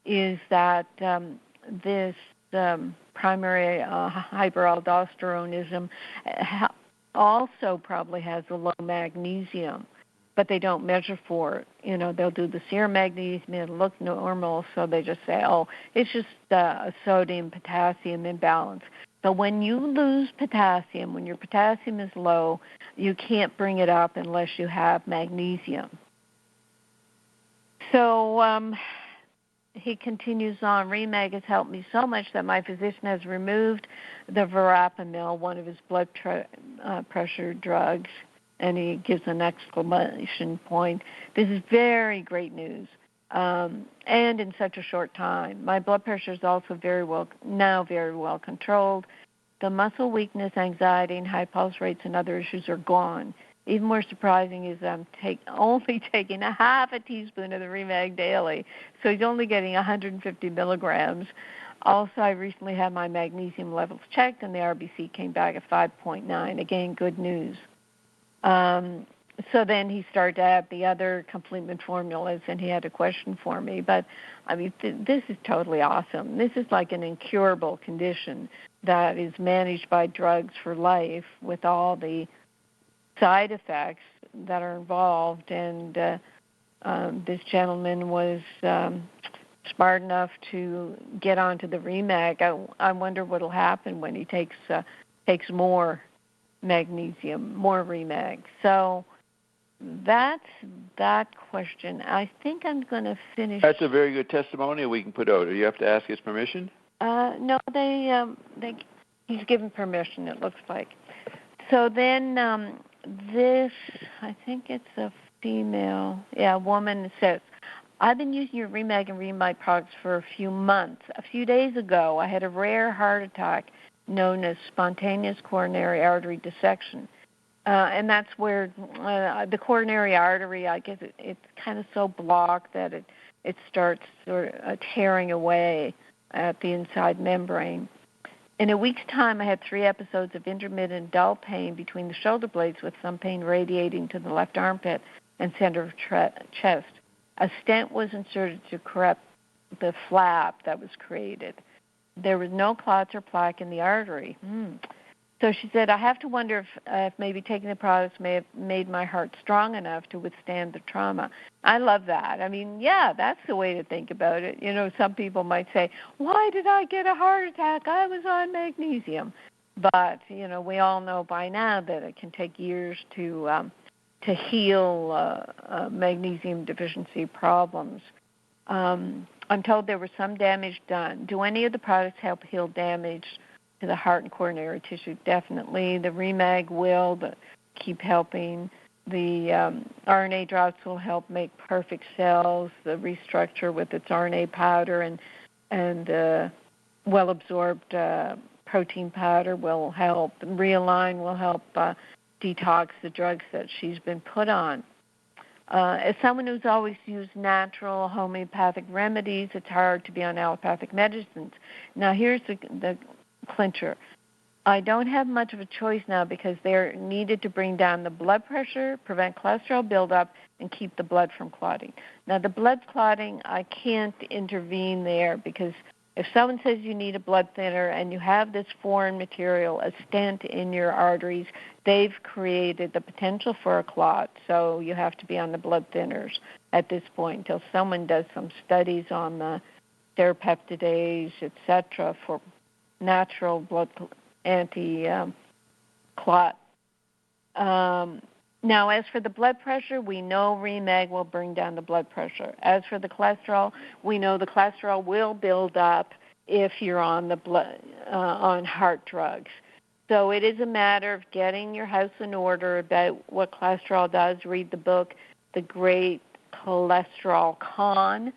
is that this primary hyperaldosteronism also probably has a low magnesium, but they don't measure for it. You know, they'll do the serum magnesium, it'll look normal, so they just say, oh, it's just a sodium-potassium imbalance. But when you lose potassium, when your potassium is low, you can't bring it up unless you have magnesium. So he continues on, Remag has helped me so much that my physician has removed the verapamil, one of his blood pressure drugs, and he gives an exclamation point. This is very great news, and in such a short time. My blood pressure is also very well controlled. The muscle weakness, anxiety, and high pulse rates and other issues are gone. Even more surprising is I'm only taking a half a teaspoon of the Remag daily, so he's only getting 150 milligrams. Also, I recently had my magnesium levels checked, and the RBC came back at 5.9. Again, good news. So then he started to add the other complement formulas, and he had a question for me. But, I mean, this is totally awesome. This is like an incurable condition that is managed by drugs for life with all the side effects that are involved. And this gentleman was smart enough to get onto the Remag. I wonder what will happen when he takes more magnesium, more Remag. So that's that question. I think I'm going to finish. That's a very good testimonial we can put out. Do you have to ask his permission? No, he's given permission, it looks like. So then this, I think it's a female, woman says, I've been using your Remag and Remite products for a few months. A few days ago, I had a rare heart attack known as spontaneous coronary artery dissection. And that's where the coronary artery, I guess it's kind of so blocked that it starts sort of tearing away at the inside membrane. In a week's time, I had 3 episodes of intermittent dull pain between the shoulder blades with some pain radiating to the left armpit and center of chest. A stent was inserted to correct the flap that was created. There was no clots or plaque in the artery. So she said, I have to wonder if maybe taking the products may have made my heart strong enough to withstand the trauma. I love that. I mean, yeah, that's the way to think about it. You know, some people might say, why did I get a heart attack? I was on magnesium. But, you know, we all know by now that it can take years to heal magnesium deficiency problems. I'm told there was some damage done. Do any of the products help heal damage to the heart and coronary tissue? Definitely. The Remag will keep helping. The RNA drops will help make perfect cells. The restructure with its RNA powder and well-absorbed protein powder will help. And Realign will help detox the drugs that she's been put on. As someone who's always used natural homeopathic remedies, it's hard to be on allopathic medicines. Now, here's the clincher. I don't have much of a choice now because they're needed to bring down the blood pressure, prevent cholesterol buildup, and keep the blood from clotting. Now, the blood clotting, I can't intervene there because if someone says you need a blood thinner and you have this foreign material, a stent in your arteries, they've created the potential for a clot, so you have to be on the blood thinners at this point until someone does some studies on the serrapeptidase, etc., for natural blood anti-clot. Now, as for the blood pressure, we know Remag will bring down the blood pressure. As for the cholesterol, we know the cholesterol will build up if you're on the on heart drugs. So it is a matter of getting your house in order about what cholesterol does. Read the book, The Great Cholesterol Con,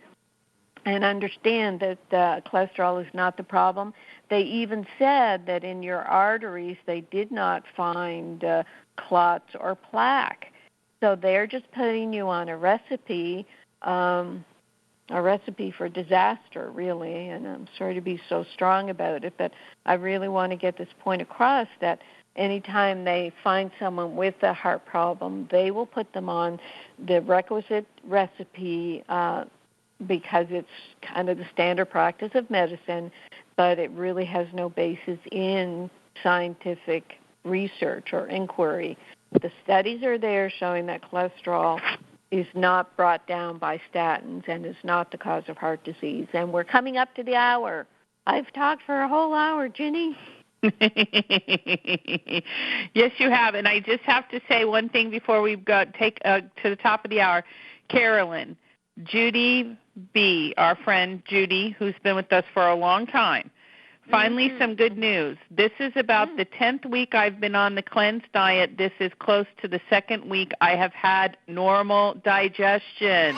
and understand that cholesterol is not the problem. they even said that in your arteries they did not find clots or plaque. So they're just putting you on a recipe for disaster, really. And I'm sorry to be so strong about it, but I really want to get this point across that anytime they find someone with a heart problem, they will put them on the requisite recipe because it's kind of the standard practice of medicine, but it really has no basis in scientific research or inquiry. The studies are there showing that cholesterol is not brought down by statins and is not the cause of heart disease. And we're coming up to the hour. I've talked for a whole hour, Ginny. Yes, you have. And I just have to say one thing before we take to the top of the hour. Carolyn, Judy B., our friend Judy, who's been with us for a long time. Finally, some good news. This is about the 10th week I've been on the cleanse diet. This is close to the 2nd week I have had normal digestion.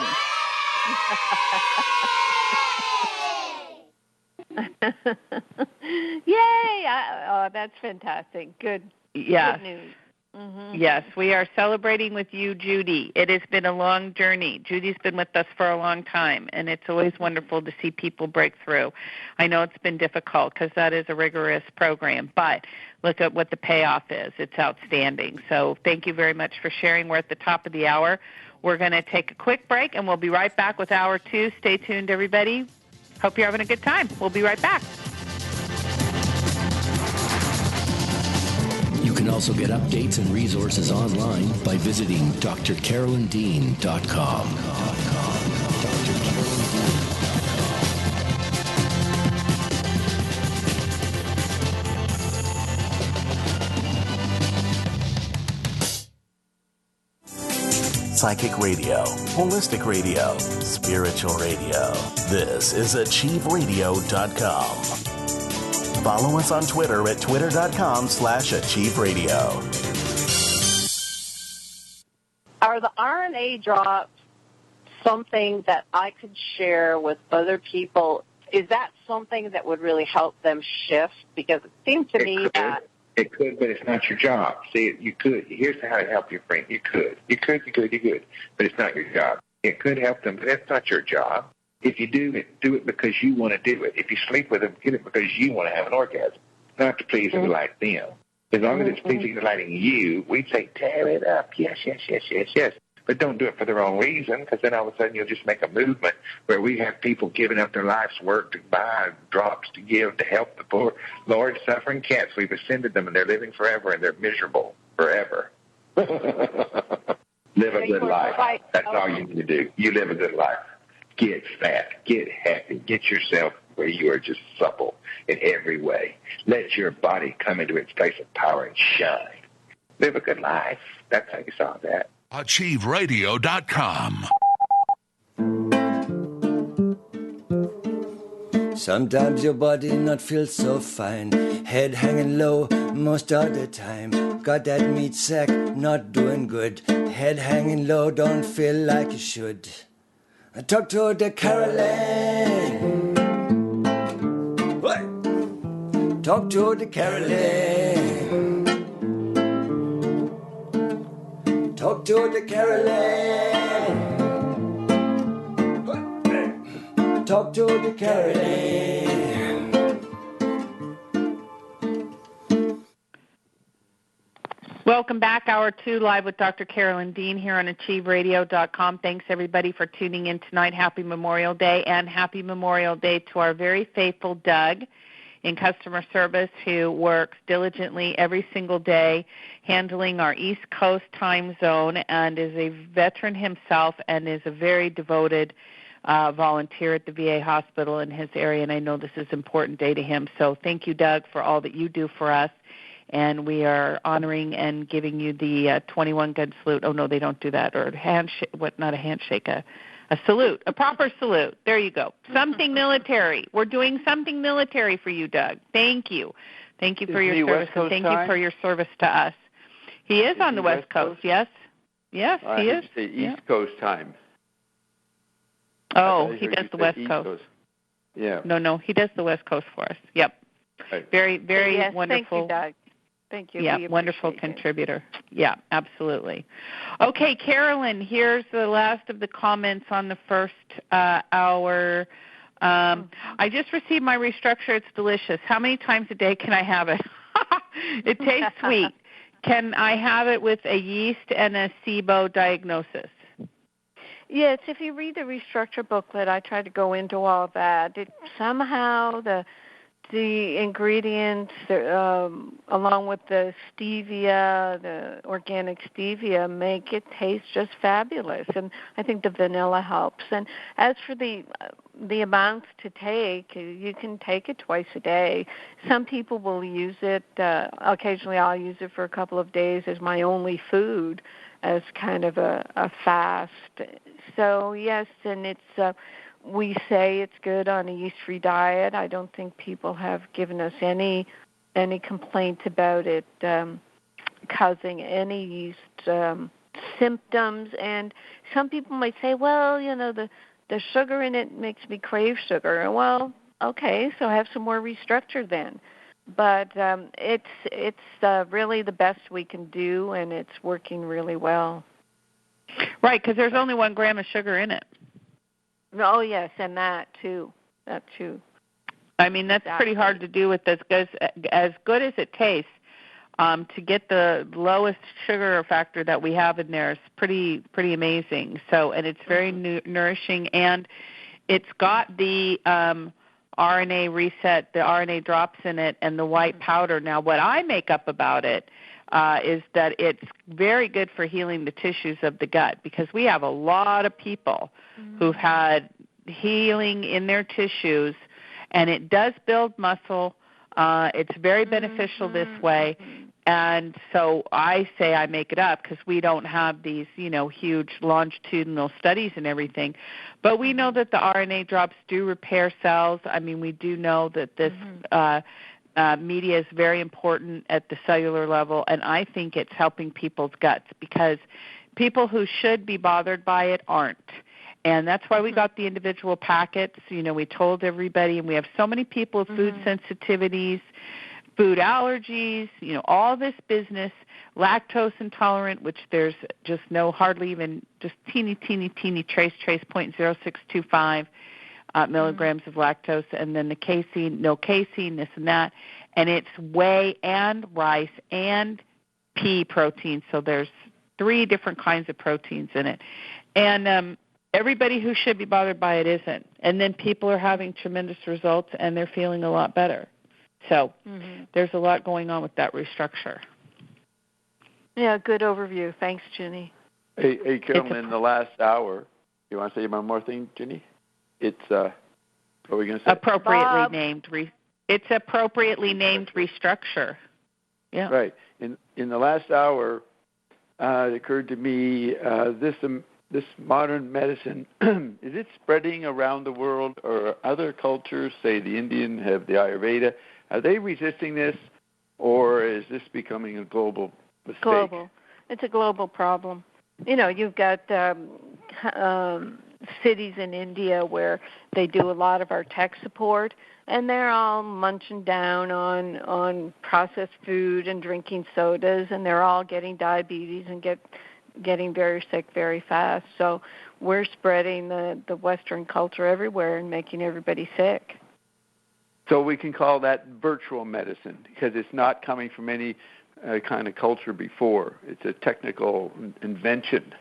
Yay! That's fantastic. Good. Yes. Good news. Mm-hmm. Yes, we are celebrating with you, Judy. It has been a long journey. Judy's been with us for a long time, and it's always wonderful to see people break through. I know it's been difficult because that is a rigorous program, but look at what the payoff is. It's outstanding. So thank you very much for sharing. We're at the top of the hour. We're going to take a quick break, and we'll be right back with Hour 2. Stay tuned, everybody. Hope you're having a good time. We'll be right back. You can also get updates and resources online by visiting drcarolyndean.com. Psychic radio, holistic radio, spiritual radio. This is achieveradio.com. Follow us on Twitter at twitter.com/achieveradio. Are the RNA drops something that I could share with other people? Is that something that would really help them shift? Because it seems to me that... It could, but it's not your job. See, you could. Here's how to help your friend. You could. But it's not your job. It could help them, but that's not your job. If you do it because you want to do it. If you sleep with them, get it because you want to have an orgasm, not to please and delight them. As long as it's pleasing and delighting you, we'd say, tear it up. Yes. But don't do it for the wrong reason, because then all of a sudden you'll just make a movement where we have people giving up their life's work to buy drops to give to help the poor Lord suffering cats. We've ascended them, and they're living forever, and they're miserable forever. Live a good life. That's all you need to do. You live a good life. Get fat. Get happy. Get yourself where you are just supple in every way. Let your body come into its place of power and shine. Live a good life. That's how you solve that. AchieveRadio.com. Sometimes your body not feel so fine, head hanging low most of the time. Got that meat sack not doing good, head hanging low, don't feel like you should. I talk to the Carolyn. What? Talk to the Carolyn. Talk to the Carolyn. Talk to the Carolyn. Welcome back, Hour 2, live with Dr. Carolyn Dean here on AchieveRadio.com. Thanks, everybody, for tuning in tonight. Happy Memorial Day, and happy Memorial Day to our very faithful Doug in customer service, who works diligently every single day handling our East Coast time zone and is a veteran himself and is a very devoted volunteer at the VA hospital in his area, and I know this is an important day to him. So thank you, Doug, for all that you do for us, and we are honoring and giving you the 21-gun salute. Oh, no, they don't do that, or a handshake, not a handshake, a salute, a proper salute. There you go. Something military. We're doing something military for you, Doug. Thank you. Thank you for your service, and thank you for your service to us. He is on the West Coast, yes. Yes, he is. East Coast time. Oh, he does the West Coast. Yeah. No, he does the West Coast for us. Yep. Very, very yes, wonderful. Thank you, Doug. Thank you. Yeah, wonderful contributor. Yeah, absolutely. Okay, Carolyn, here's the last of the comments on the first hour. I just received my restructure. It's delicious. How many times a day can I have it? It tastes sweet. Can I have it with a yeast and a SIBO diagnosis? Yes, if you read the restructure booklet, I try to go into all that. Somehow the ingredients, along with the stevia, the organic stevia, make it taste just fabulous. And I think the vanilla helps. And as for the amounts to take, you can take it twice a day. Some people will use it. Occasionally I'll use it for a couple of days as my only food, as kind of a fast. So, yes, and it's... we say it's good on a yeast-free diet. I don't think people have given us any complaint about it causing any yeast symptoms. And some people might say, well, the sugar in it makes me crave sugar. Well, okay, so have some more restructure then. But it's really the best we can do, and it's working really well. Right, because there's only 1 gram of sugar in it. Oh, yes, and that too. I mean, that's pretty hard to do with this, because as good as it tastes, to get the lowest sugar factor that we have in there is pretty amazing. So, and it's very nourishing, and it's got the RNA reset, the RNA drops in it, and the white powder. Now, what I make up about it is that it's very good for healing the tissues of the gut, because we have a lot of people who've had healing in their tissues, and it does build muscle. It's very beneficial this way. And so I say I make it up because we don't have these, huge longitudinal studies and everything. But we know that the RNA drops do repair cells. I mean, we do know that this media is very important at the cellular level, and I think it's helping people's guts, because people who should be bothered by it aren't. And that's why we got the individual packets. We told everybody, and we have so many people with food sensitivities, food allergies, all this business, lactose intolerant, which there's just hardly even, just teeny trace 0.0625 milligrams of lactose, and then the casein, no casein, this and that. And it's whey and rice and pea protein. So there's 3 different kinds of proteins in it. And everybody who should be bothered by it isn't. And then people are having tremendous results, and they're feeling a lot better. So there's a lot going on with that restructure. Yeah, good overview. Thanks, Ginny. Hey Carolyn, in the last hour, you want to say one more thing, Ginny? It's, what are we going to say? Appropriately named. It's appropriately named restructure. Yeah. Right. In the last hour, it occurred to me, this modern medicine, is it spreading around the world, or other cultures, say the Indian have the Ayurveda, are they resisting this, or is this becoming a global mistake? Global. It's a global problem. You've got cities in India where they do a lot of our tech support, and they're all munching down on processed food and drinking sodas, and they're all getting diabetes and getting very sick very fast. So we're spreading the Western culture everywhere and making everybody sick. So we can call that virtual medicine, because it's not coming from any kind of culture before. It's a technical invention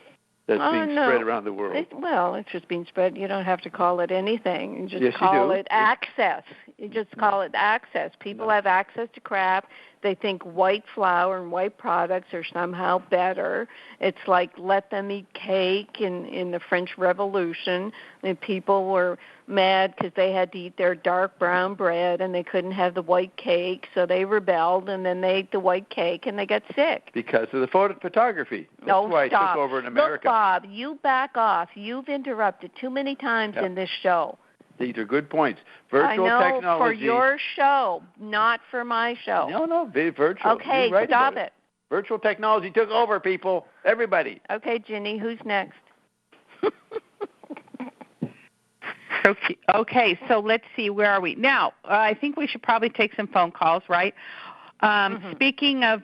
that's being spread around the world. It's just being spread. You don't have to call it anything. You just call it access. You just call it access. People have access to crap. They think white flour and white products are somehow better. It's like let them eat cake in the French Revolution. And people were mad because they had to eat their dark brown bread and they couldn't have the white cake, so they rebelled, and then they ate the white cake and they got sick. Because of the photography. That's why it took over in America. Look, Bob, you back off. You've interrupted too many times in this show. These are good points. Virtual technology. I know, for your show, not for my show. No, virtual. Okay, stop it. Virtual technology took over, people. Everybody. Okay, Ginny, who's next? Okay, so let's see, where are we? Now, I think we should probably take some phone calls, right? Speaking of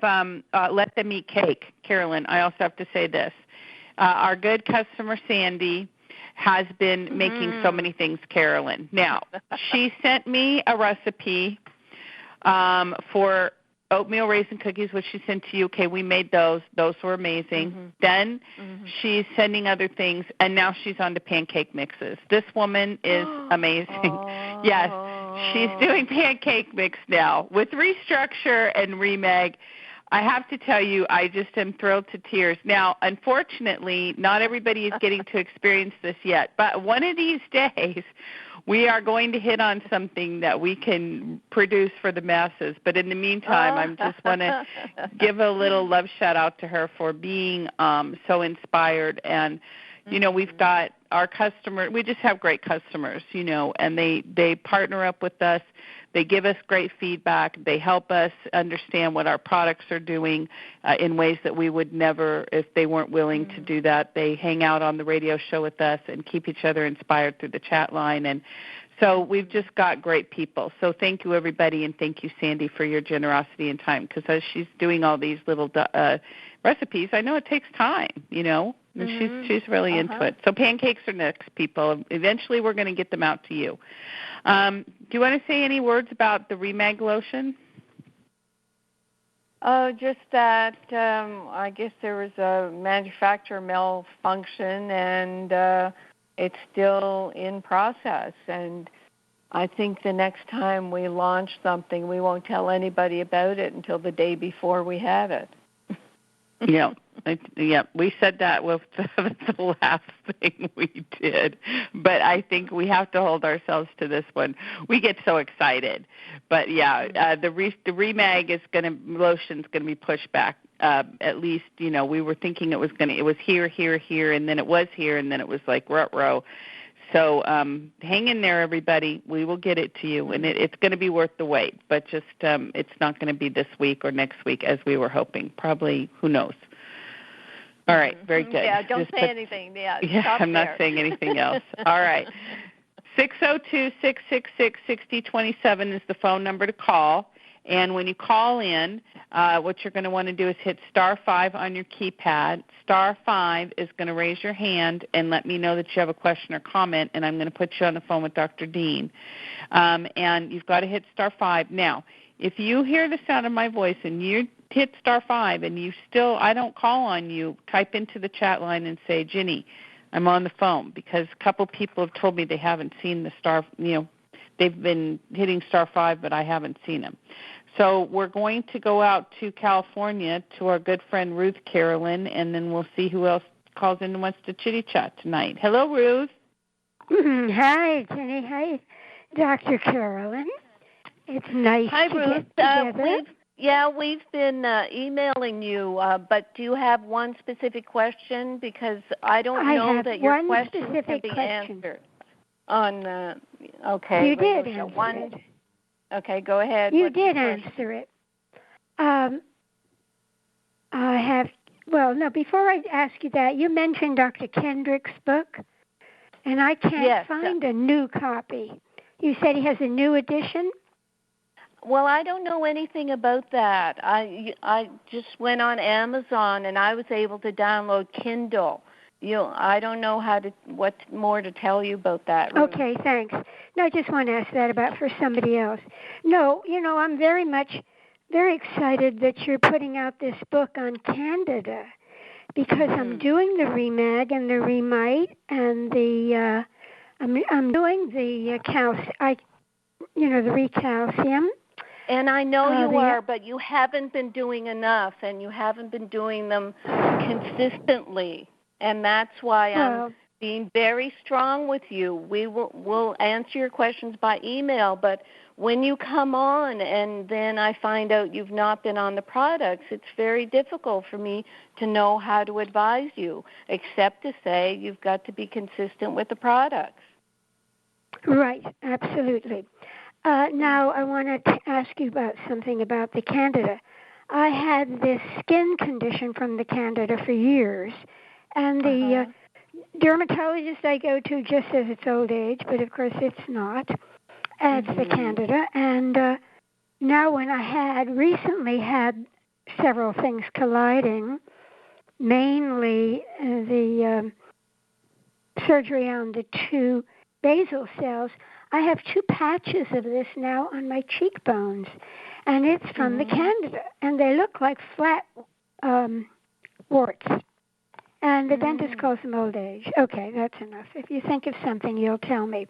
let them eat cake, Carolyn, I also have to say this. Our good customer, Sandy, has been making so many things, Carolyn. Now, she sent me a recipe for oatmeal raisin cookies, which she sent to you. Okay, we made those. Those were amazing. Then she's sending other things, and now she's on to pancake mixes. This woman is amazing. Yes, she's doing pancake mix now with Restructure and Remag. I have to tell you, I just am thrilled to tears. Now, unfortunately, not everybody is getting to experience this yet, but one of these days we are going to hit on something that we can produce for the masses. But in the meantime, I just want to give a little love shout out to her for being so inspired. And, you know, we've got our customer, we just have great customers, you know, and they partner up with us. They give us great feedback. They help us understand what our products are doing in ways that we would never, if they weren't willing to do that. They hang out on the radio show with us and keep each other inspired through the chat line. And so we've just got great people. So thank you, everybody, and thank you, Sandy, for your generosity and time, because as she's doing all these little recipes, I know it takes time, you know, and she's really into it. So pancakes are next, people. Eventually we're going to get them out to you. Do you want to say any words about the Remag lotion? Just that I guess there was a manufacturer malfunction, and it's still in process. And I think the next time we launch something, we won't tell anybody about it until the day before we have it. Yeah, we said that was the last thing we did, but I think we have to hold ourselves to this one. We get so excited, but yeah, the Remag lotion's going to be pushed back. At least, you know, we were thinking it was here, and then it was here, and then it was like ruh-roh. So hang in there, everybody. We will get it to you, and it's going to be worth the wait. But just it's not going to be this week or next week as we were hoping. Probably, who knows? All right, very good. Yeah, don't say anything. Yeah, I'm not saying anything else. All right. 602-666-6027 is the phone number to call. And when you call in, what you're going to want to do is hit *5 on your keypad. *5 is going to raise your hand and let me know that you have a question or comment, and I'm going to put you on the phone with Dr. Dean. And you've got to hit *5. Now, if you hear the sound of my voice and you hit *5 and you still, I don't call on you, type into the chat line and say, Ginny, I'm on the phone, because a couple people have told me they haven't seen the star, you know, they've been hitting *5, but I haven't seen them. So we're going to go out to California to our good friend Ruth Carolyn, and then we'll see who else calls in and wants to chitty-chat tonight. Hello, Ruth. Hi, Jenny. Hi, Dr. Carolyn. It's nice to Ruth. get together. We've been emailing you, but do you have one specific question? Because I don't know that your question can be answered. Okay. You did answer it. Okay, go ahead. You did answer it. Before I ask you that, you mentioned Dr. Kendrick's book, and I can't find a new copy. You said he has a new edition? Well, I don't know anything about that. I just went on Amazon, and I was able to download Kindle. I don't know what more to tell you about that, Ruth. Okay, thanks. No, I just want to ask that about for somebody else. No, I'm very excited that you're putting out this book on Candida, because I'm doing the Remag and the Remite and the I'm doing the the Recalcium. And I know you are, but you haven't been doing enough, and you haven't been doing them consistently. And that's why I'm being very strong with you. We'll answer your questions by email, but when you come on and then I find out you've not been on the products, it's very difficult for me to know how to advise you, except to say you've got to be consistent with the products. Right, absolutely. Now I wanted to ask you about something about the Candida. I had this skin condition from the Candida for years. And dermatologist I go to just says it's old age, but of course it's not. It's the Candida. And now when I had recently had several things colliding, mainly the surgery on the 2 basal cells, I have 2 patches of this now on my cheekbones, and it's from the Candida, and they look like flat warts. And the dentist calls them old age. Okay, that's enough. If you think of something, you'll tell me.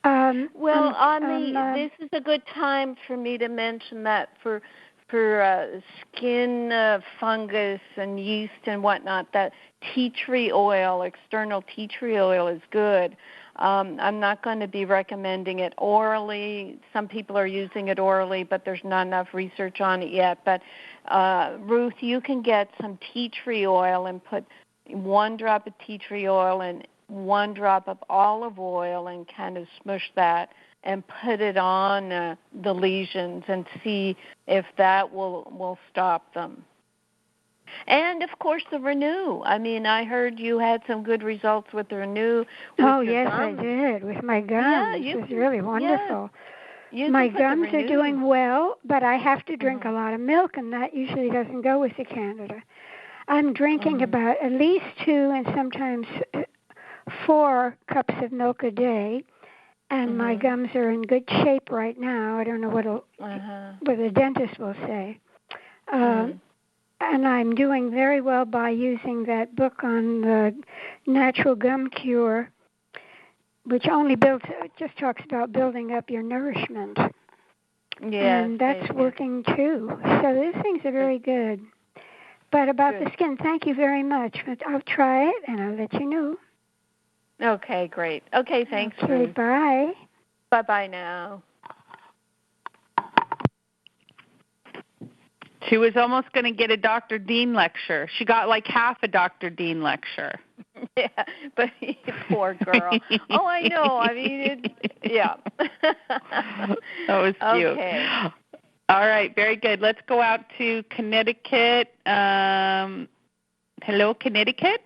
This is a good time for me to mention that for skin fungus and yeast and whatnot, that tea tree oil, external tea tree oil, is good. I'm not going to be recommending it orally. Some people are using it orally, but there's not enough research on it yet. But Ruth, you can get some tea tree oil and put 1 drop of tea tree oil and 1 drop of olive oil and kind of smush that and put it on the lesions and see if that will stop them. And, of course, the Renew. I mean, I heard you had some good results with the Renew. Oh, yes, gums. I did, with my gums. It was really wonderful. Yeah. My gums are doing well, but I have to drink a lot of milk, and that usually doesn't go with the Candida. I'm drinking about at least 2 and sometimes 4 cups of milk a day, and my gums are in good shape right now. I don't know what the dentist will say. And I'm doing very well by using that book on the natural gum cure, which just talks about building up your nourishment. Yeah, and that's working too. So these things are very good. But about the skin, thank you very much. I'll try it, and I'll let you know. Okay, great. Okay, thanks, Okay, Ruth. bye. Bye-bye now. She was almost going to get a Dr. Dean lecture. She got like half a Dr. Dean lecture. Yeah, but poor girl. Oh, I know. I mean, yeah. That was cute. Okay. All right, very good. Let's go out to Connecticut. Hello, Connecticut.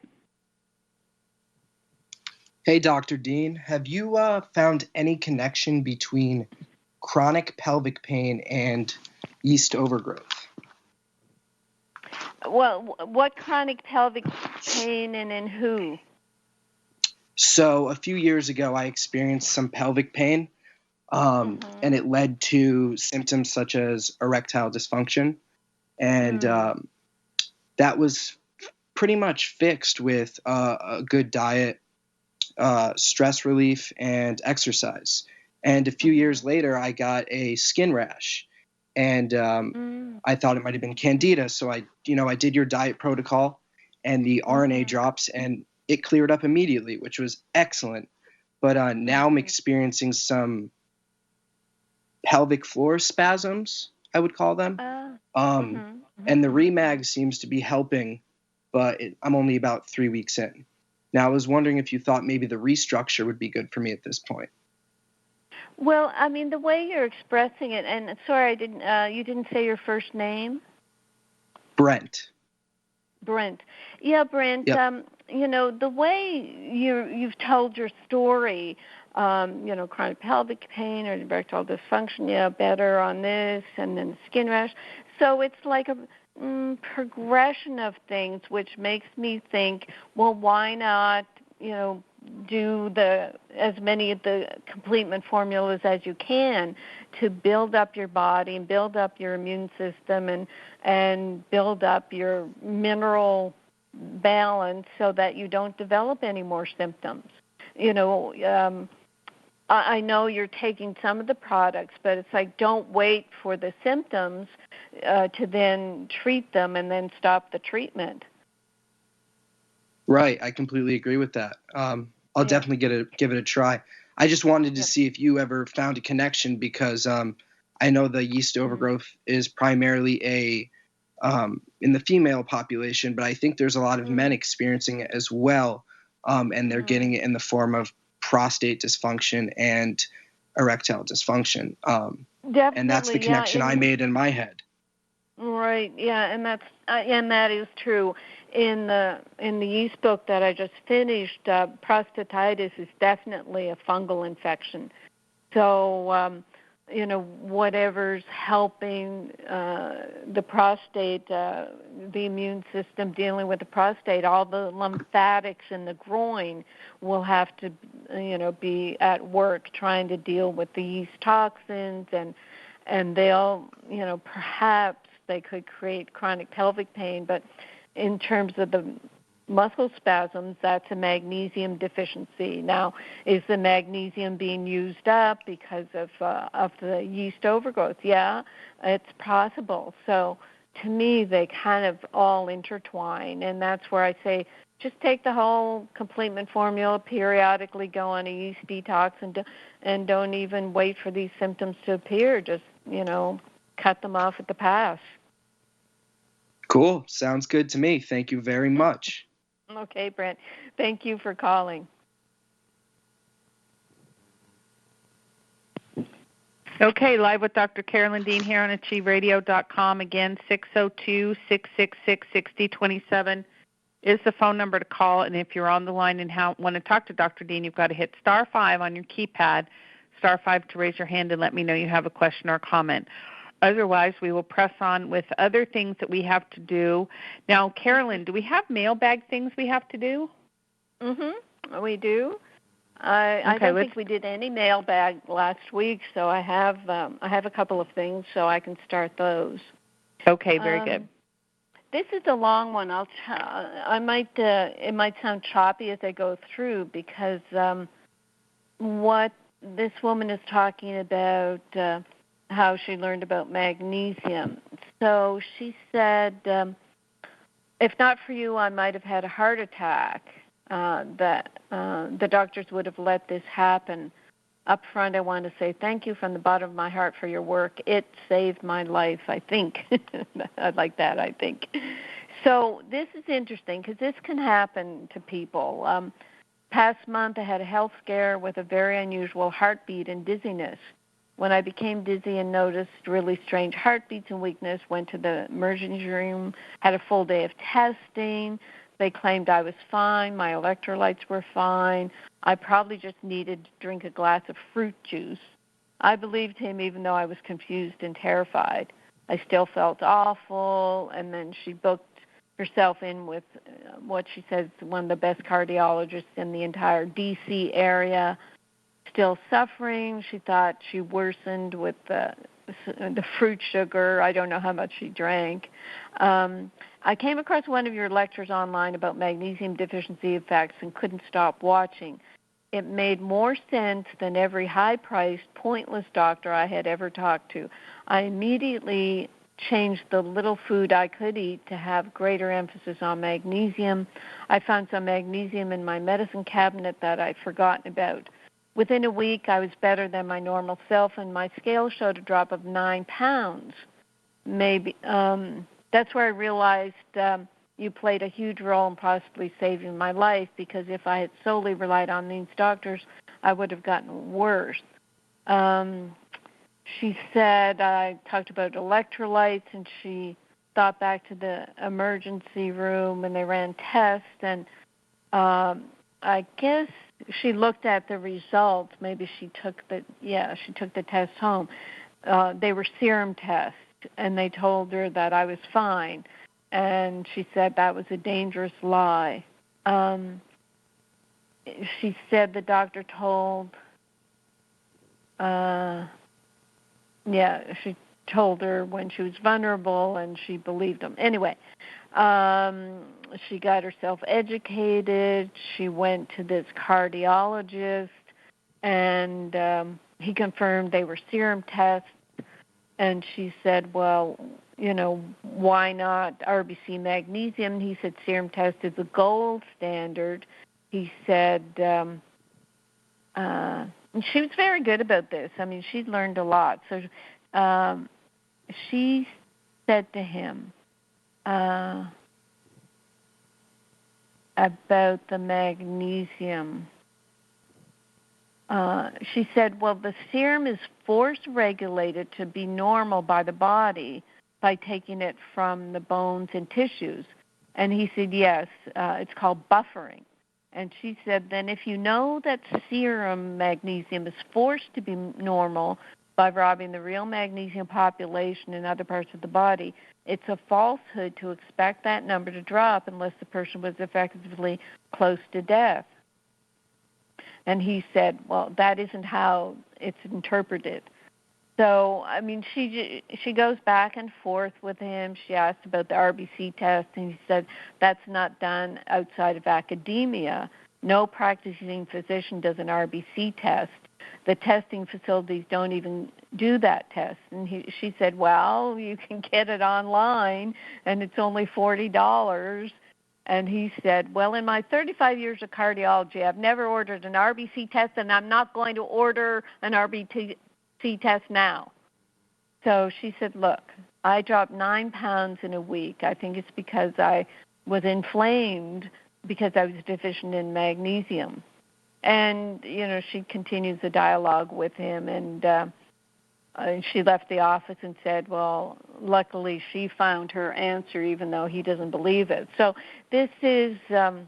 Hey, Dr. Dean. Have you found any connection between chronic pelvic pain and yeast overgrowth? Well, what chronic pelvic pain and in who? So a few years ago, I experienced some pelvic pain, and it led to symptoms such as erectile dysfunction. And that was pretty much fixed with a good diet, stress relief, and exercise. And a few years later, I got a skin rash. And I thought it might have been Candida, so I did your diet protocol and the RNA drops, and it cleared up immediately, which was excellent. But now I'm experiencing some pelvic floor spasms, I would call them. And the Remag seems to be helping, but I'm only about 3 weeks in. Now, I was wondering if you thought maybe the restructure would be good for me at this point. Well, I mean, the way you're expressing it, and sorry, you didn't say your first name? Brent. Yeah, Brent. Yep. The way you've told your story, chronic pelvic pain or erectile dysfunction, better on this, and then skin rash. So it's like a progression of things, which makes me think, well, why not, do as many of the complement formulas as you can to build up your body and build up your immune system and build up your mineral balance so that you don't develop any more symptoms. I know you're taking some of the products, but it's like don't wait for the symptoms to then treat them and then stop the treatment. Right, I completely agree with that. I'll definitely give it a try. I just wanted to see if you ever found a connection because I know the yeast overgrowth is primarily in the female population, but I think there's a lot of men experiencing it as well, and they're getting it in the form of prostate dysfunction and erectile dysfunction. Definitely, and that's the connection I made in my head. Right. Yeah, and that is true. In the yeast book that I just finished, prostatitis is definitely a fungal infection. So whatever's helping the prostate, the immune system dealing with the prostate, all the lymphatics in the groin will have to be at work trying to deal with the yeast toxins, and they'll perhaps they could create chronic pelvic pain, but in terms of the muscle spasms, that's a magnesium deficiency. Now, is the magnesium being used up because of the yeast overgrowth? Yeah, it's possible. So to me, they kind of all intertwine, and that's where I say just take the whole complete formula, periodically go on a yeast detox, and don't even wait for these symptoms to appear. Just, cut them off at the pass. Cool. Sounds good to me. Thank you very much. Okay, Brent. Thank you for calling. Okay, live with Dr. Carolyn Dean here on achieveradio.com. Again, 602-666-6027 is the phone number to call. And if you're on the line and want to talk to Dr. Dean, you've got to hit star 5 on your keypad, star 5 to raise your hand and let me know you have a question or comment. Otherwise, we will press on with other things that we have to do. Now, Carolyn, do we have mailbag things we have to do? Mm-hmm. We do. I don't think we did any mailbag last week, so I have a couple of things, so I can start those. Okay, very good. This is a long one. It might sound choppy as I go through because what this woman is talking about. How she learned about magnesium. So she said, if not for you, I might have had a heart attack, that the doctors would have let this happen. Up front, I want to say thank you from the bottom of my heart for your work. It saved my life, I think. I like that, I think. So this is interesting because this can happen to people. Past month, I had a health scare with a very unusual heartbeat and dizziness. When I became dizzy and noticed really strange heartbeats and weakness, went to the emergency room, had a full day of testing. They claimed I was fine. My electrolytes were fine. I probably just needed to drink a glass of fruit juice. I believed him even though I was confused and terrified. I still felt awful, and then she booked herself in with what she says is one of the best cardiologists in the entire D.C. area. Still suffering. She thought she worsened with the fruit sugar. I don't know how much she drank. I came across one of your lectures online about magnesium deficiency effects and couldn't stop watching. It made more sense than every high-priced, pointless doctor I had ever talked to. I immediately changed the little food I could eat to have greater emphasis on magnesium. I found some magnesium in my medicine cabinet that I'd forgotten about. Within a week, I was better than my normal self, and my scale showed a drop of 9 pounds. Maybe that's where I realized you played a huge role in possibly saving my life, because if I had solely relied on these doctors, I would have gotten worse. She said I talked about electrolytes, and she thought back to the emergency room, and they ran tests, and I guess she looked at the results. Maybe she took the test home. They were serum tests, and they told her that I was fine. And she said that was a dangerous lie. She said the doctor told, she told her when she was vulnerable, and she believed them. Anyway, she got herself educated. She went to this cardiologist, and he confirmed they were serum tests. And she said, well, why not RBC magnesium? He said serum test is the gold standard. He said she was very good about this. I mean, she'd learned a lot. So she said to him about the magnesium. She said, well, the serum is force regulated to be normal by the body, by taking it from the bones and tissues? And he said, yes, it's called buffering. And she said, then if you know that serum magnesium is forced to be normal by robbing the real magnesium population in other parts of the body, it's a falsehood to expect that number to drop unless the person was effectively close to death. And he said, well, that isn't how it's interpreted. So, I mean, she goes back and forth with him. She asked about the RBC test, and he said that's not done outside of academia. No practicing physician does an RBC test. The testing facilities don't even do that test. And she said, well, you can get it online, and it's only $40. And he said, well, in my 35 years of cardiology, I've never ordered an RBC test, and I'm not going to order an RBC test now. So she said, look, I dropped 9 pounds in a week. I think it's because I was inflamed because I was deficient in magnesium. And, you know, she continues the dialogue with him, and she left the office and said, well, luckily she found her answer even though he doesn't believe it. So this is, you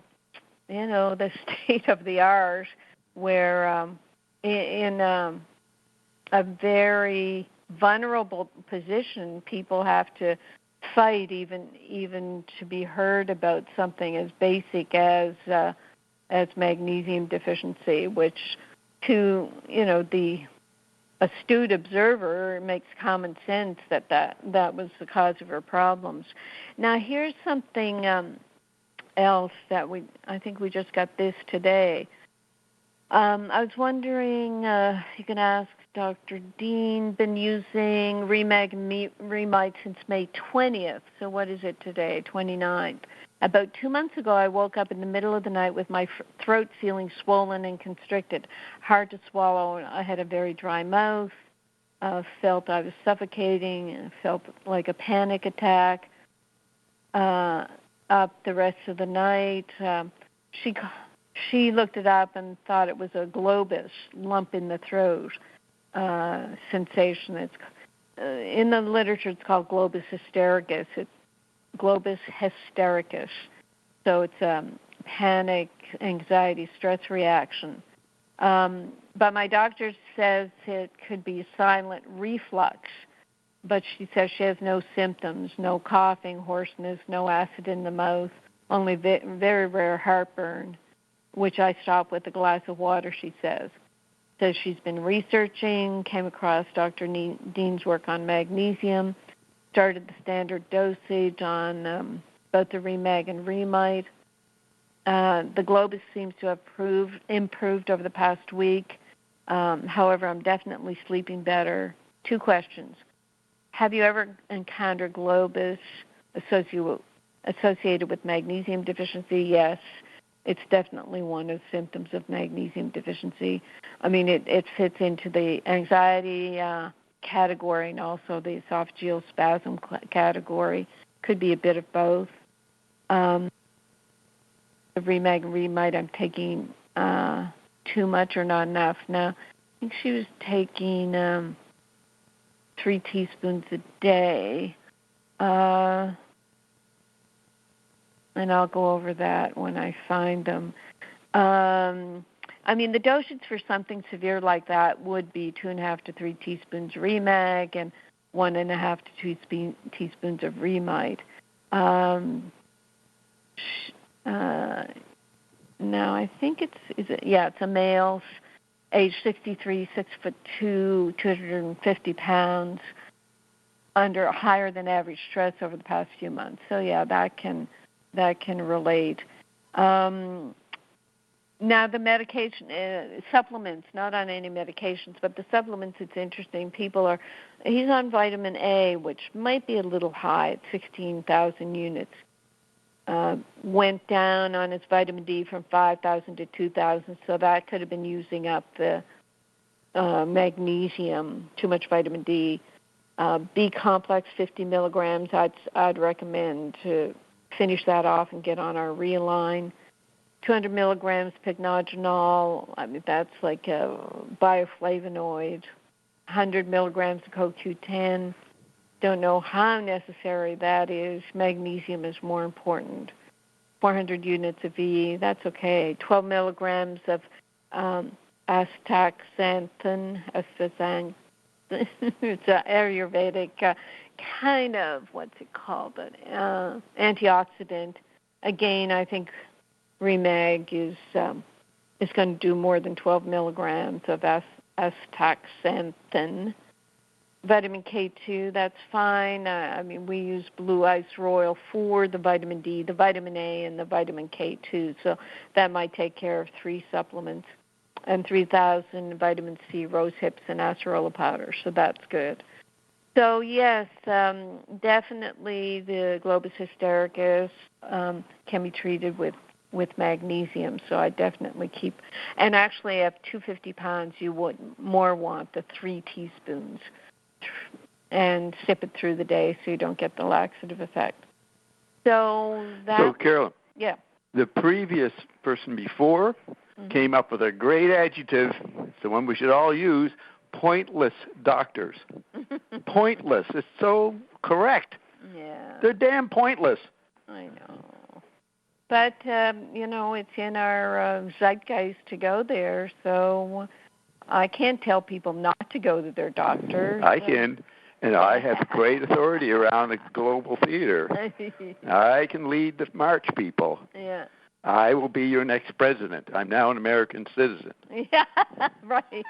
know, the state of the art where in a very vulnerable position, people have to fight even to be heard about something as basic as magnesium deficiency, which to, you know, the astute observer makes common sense that was the cause of her problems. Now here's something else that I think we just got this today. I was wondering if you can ask Dr. Dean, been using Remag and Remite since May 20th. So what is it today, 29th? About 2 months ago, I woke up in the middle of the night with my throat feeling swollen and constricted, hard to swallow. I had a very dry mouth, felt I was suffocating, felt like a panic attack. Up the rest of the night, she looked it up and thought it was a globus, lump in the throat sensation. It's in the literature, it's called globus hystericus. Globus hystericus. So it's a panic, anxiety, stress reaction. But my doctor says it could be silent reflux, but she says she has no symptoms, no coughing, hoarseness, no acid in the mouth, only very rare heartburn, which I stop with a glass of water, she says. Says she's been researching, came across Dr. Dean's work on magnesium, started the standard dosage on both the Remag and Remite. The globus seems to have improved over the past week. However, I'm definitely sleeping better. 2 questions. Have you ever encountered globus associated with magnesium deficiency? Yes. It's definitely one of the symptoms of magnesium deficiency. I mean, it fits into the anxiety category and also the esophageal spasm category. Could be a bit of both. The Remag and Remite I'm taking too much or not enough. Now, I think she was taking 3 teaspoons a day. And I'll go over that when I find them. I mean, the dosage for something severe like that would be 2.5 to 3 teaspoons Remag and 1.5 to 2 teaspoons of Remite. Now, I think it's a male, age 63, 6'2", 250 pounds, under higher than average stress over the past few months. So yeah, that can relate. Now the medication, supplements, not on any medications, but the supplements, it's interesting. He's on vitamin A, which might be a little high at 16,000 units. Went down on his vitamin D from 5,000 to 2,000, so that could have been using up the magnesium, too much vitamin D. B complex, 50 milligrams, I'd recommend to finish that off and get on our Realign. 200 milligrams pycnogenol, I mean, that's like a bioflavonoid. 100 milligrams of CoQ10. don't know how necessary that is. Magnesium is more important. 400 units of VE, that's okay. 12 milligrams of astaxanthin, it's an Ayurvedic kind of, what's it called, an antioxidant. Again, I think Remag is going to do more than 12 milligrams of astaxanthin. Vitamin K2, that's fine. I mean, we use Blue Ice Royal for the vitamin D, the vitamin A, and the vitamin K2. So that might take care of 3 supplements. And 3,000 vitamin C, rose hips, and acerola powder. So that's good. So, yes, definitely the globus hystericus can be treated with magnesium. So I definitely keep, and actually at 250 pounds, you would more want the 3 teaspoons and sip it through the day so you don't get the laxative effect. So Carolyn, yeah, the previous person before came up with a great adjective, it's the one we should all use, pointless doctors. Pointless. It's so correct. Yeah. They're damn pointless. I know. But, it's in our zeitgeist to go there, so I can't tell people not to go to their doctor. I can, and I have great authority around the global theater. I can lead the march, people. Yeah. I will be your next president. I'm now an American citizen. Yeah, right.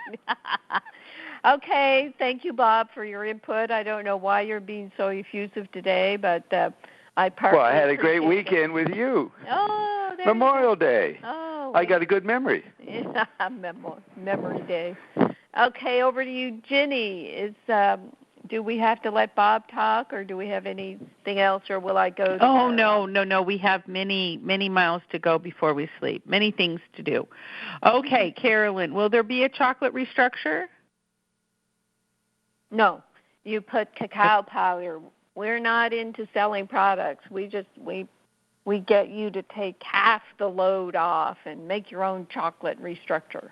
Okay, thank you, Bob, for your input. I don't know why you're being so effusive today, but I partly Well, I had a great weekend with you. Oh, Memorial Day. Oh, I got a good memory. Yeah, memory day. Okay, over to you, Ginny. Do we have to let Bob talk, or do we have anything else, or will I go? Oh, no. We have many, many miles to go before we sleep. Many things to do. Okay, Carolyn, will there be a chocolate restructure? No. You put cacao powder. We're not into selling products. We get you to take half the load off and make your own chocolate restructure.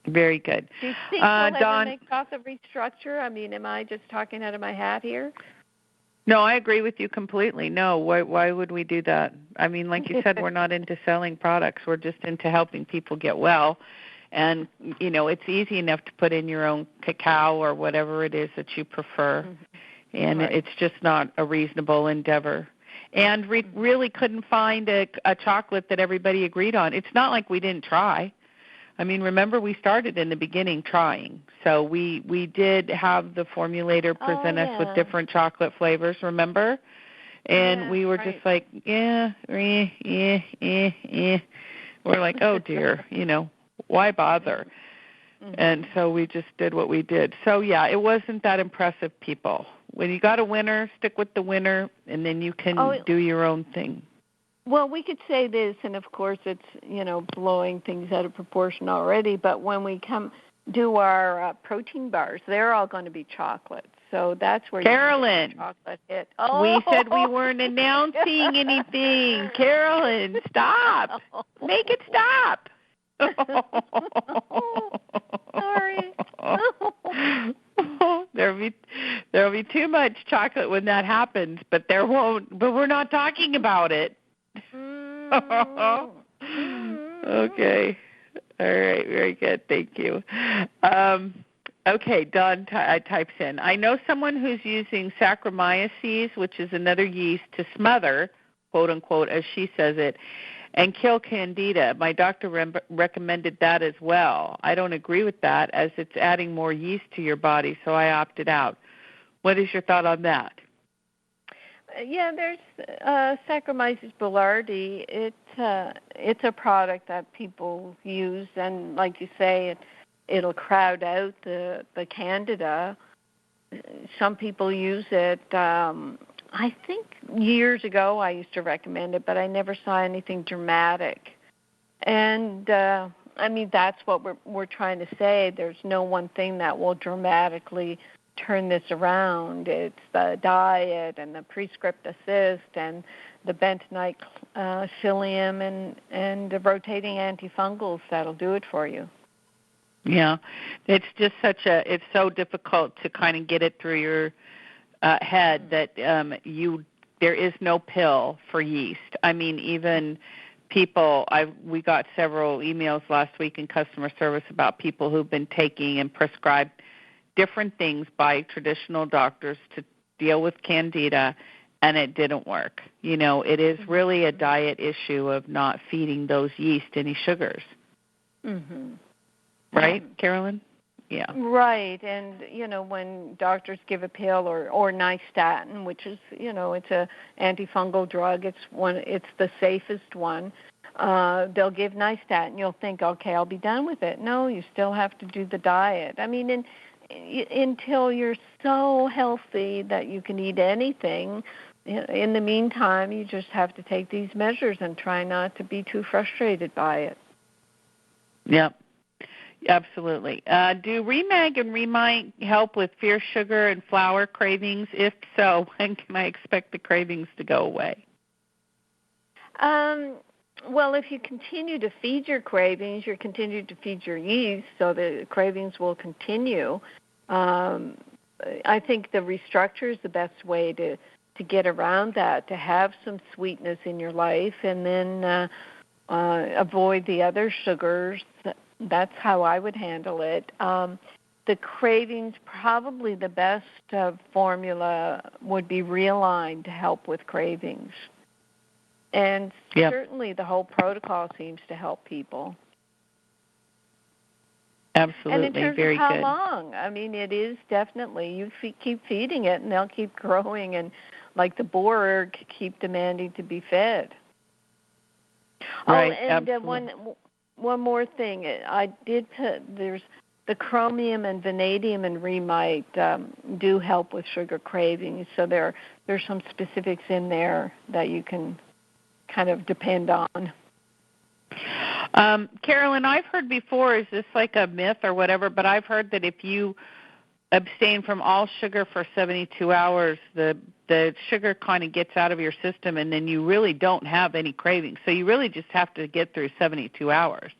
Very good. Do you think we'll ever make chocolate restructure? I mean, am I just talking out of my hat here? No, I agree with you completely. No, why would we do that? I mean, like you said, we're not into selling products. We're just into helping people get well. And, it's easy enough to put in your own cacao or whatever it is that you prefer. Mm-hmm. And right. It's just not a reasonable endeavor. And we really couldn't find a chocolate that everybody agreed on. It's not like we didn't try. I mean, remember, we started in the beginning trying. So we did have the formulator present us with different chocolate flavors, remember? And we were just like, We're like, oh, dear, why bother? Mm-hmm. And so we just did what we did. So, yeah, it wasn't that impressive, people. When you got a winner, stick with the winner, and then you can do your own thing. Well, we could say this, and of course it's, blowing things out of proportion already, but when we do our protein bars, they're all going to be chocolate. So that's where Carolyn, you get the chocolate hit. Oh. We said we weren't announcing anything. Carolyn, stop. Make it stop. Sorry. There'll be too much chocolate when that happens, but there won't. But we're not talking about it. Okay. All right. Very good. Thank you. Okay. Don types in, I know someone who's using Saccharomyces, which is another yeast, to smother, quote unquote, as she says it, and kill Candida. My doctor recommended that as well. I don't agree with that, as it's adding more yeast to your body, so I opted out. What is your thought on that? Yeah, there's Saccharomyces boulardii. It's a product that people use, and like you say, it'll crowd out the Candida. Some people use it. I think years ago I used to recommend it, but I never saw anything dramatic. And that's what we're trying to say. There's no one thing that will dramatically turn this around. It's the diet and the prescript assist and the bentonite psyllium and the rotating antifungals that'll do it for you. Yeah, it's just it's so difficult to kind of get it through your head that there is no pill for yeast. I mean, even people, we got several emails last week in customer service about people who've been taking and prescribed different things by traditional doctors to deal with Candida, and it didn't work. It is really a diet issue of not feeding those yeast any sugars. Mm-hmm. Right, Carolyn? Yeah. Right, and when doctors give a pill or nystatin, which is it's a antifungal drug, it's the safest one. They'll give nystatin. You'll think, okay, I'll be done with it. No, you still have to do the diet. I mean, until you're so healthy that you can eat anything. In the meantime, you just have to take these measures and try not to be too frustrated by it. Yep. Absolutely. Do Remag and Remite help with fierce sugar and flour cravings? If so, when can I expect the cravings to go away? Well, if you continue to feed your cravings, you continue to feed your yeast, so the cravings will continue. I think the restructure is the best way to get around that, to have some sweetness in your life, and then avoid the other sugars. That's how I would handle it. The cravings, probably the best formula would be Realign to help with cravings. And certainly the whole protocol seems to help people. Absolutely, and in terms very of how good. long, I mean, it is definitely, you keep feeding it and they'll keep growing, and like the boar, keep demanding to be fed. Right, and absolutely. One more thing, I did put, there's the chromium and vanadium and Remite do help with sugar cravings, so there's some specifics in there that you can kind of depend on. Carolyn, I've heard before, is this like a myth or whatever, but I've heard that if you abstain from all sugar for 72 hours, the sugar kind of gets out of your system, and then you really don't have any cravings. So you really just have to get through 72 hours.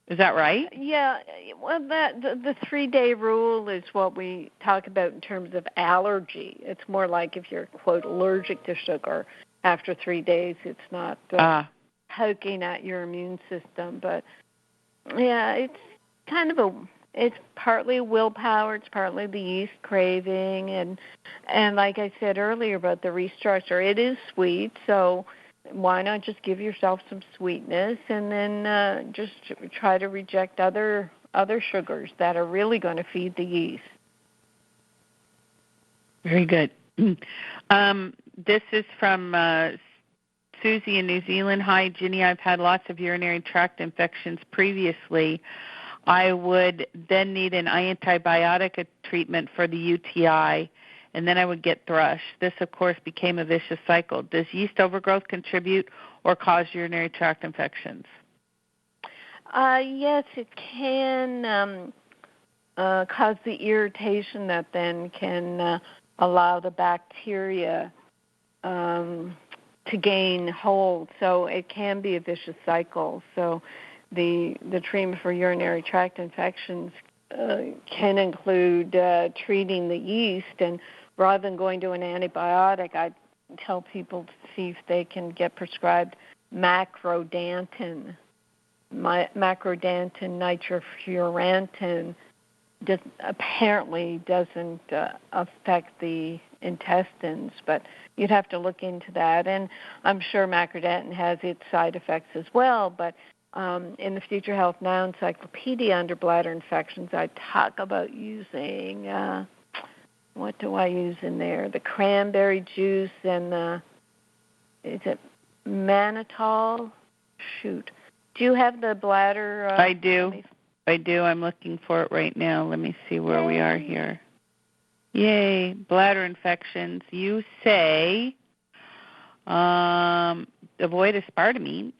Is that right? Yeah. Well, the 3-day rule is what we talk about in terms of allergy. It's more like if you're, quote, allergic to sugar, after 3 days it's not poking at your immune system. But, yeah, it's kind of it's partly willpower, it's partly the yeast craving, and like I said earlier about the restructure, it is sweet, so why not just give yourself some sweetness and then just try to reject other sugars that are really going to feed the yeast. Very good. This is from Susie in New Zealand. Hi, Ginny. I've had lots of urinary tract infections previously. I would then need an antibiotic treatment for the UTI, and then I would get thrush. This, of course, became a vicious cycle. Does yeast overgrowth contribute or cause urinary tract infections? Yes, it can cause the irritation that then can allow the bacteria to gain hold. So it can be a vicious cycle. So the treatment for urinary tract infections can include treating the yeast, and rather than going to an antibiotic, I tell people to see if they can get prescribed macrodantin. Macrodantin nitrofurantin apparently doesn't affect the intestines, but you'd have to look into that. And I'm sure macrodantin has its side effects as well, but in the Future Health Now Encyclopedia under bladder infections, I talk about using, what do I use in there? The cranberry juice and is it mannitol? Shoot. Do you have the bladder? I do. I'm looking for it right now. Let me see where we are here. Yay. Bladder infections. You say avoid aspartame.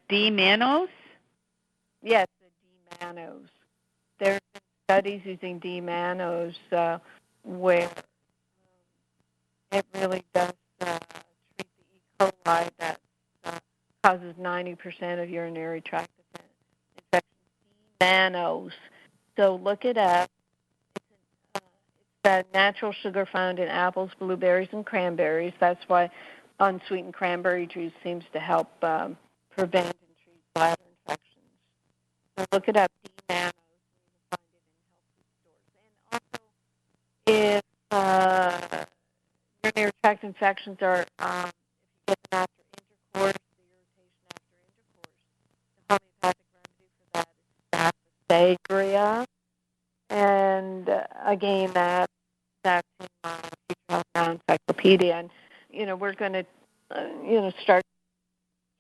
D-mannose? Yes, the D-mannose. There have been studies using D-mannose where it really does treat the E. coli that causes 90% of urinary tract infections. D-mannose. So look it up. It's natural sugar found in apples, blueberries, and cranberries. That's why unsweetened cranberry juice seems to help prevent and treat bladder infections. So look it up, D-nano. If urinary tract infections are, if you get them after intercourse, the irritation after intercourse, the homeopathic remedy for that is Sagria. And again, that's in my Future Health Now Encyclopedia. And, we're going to, start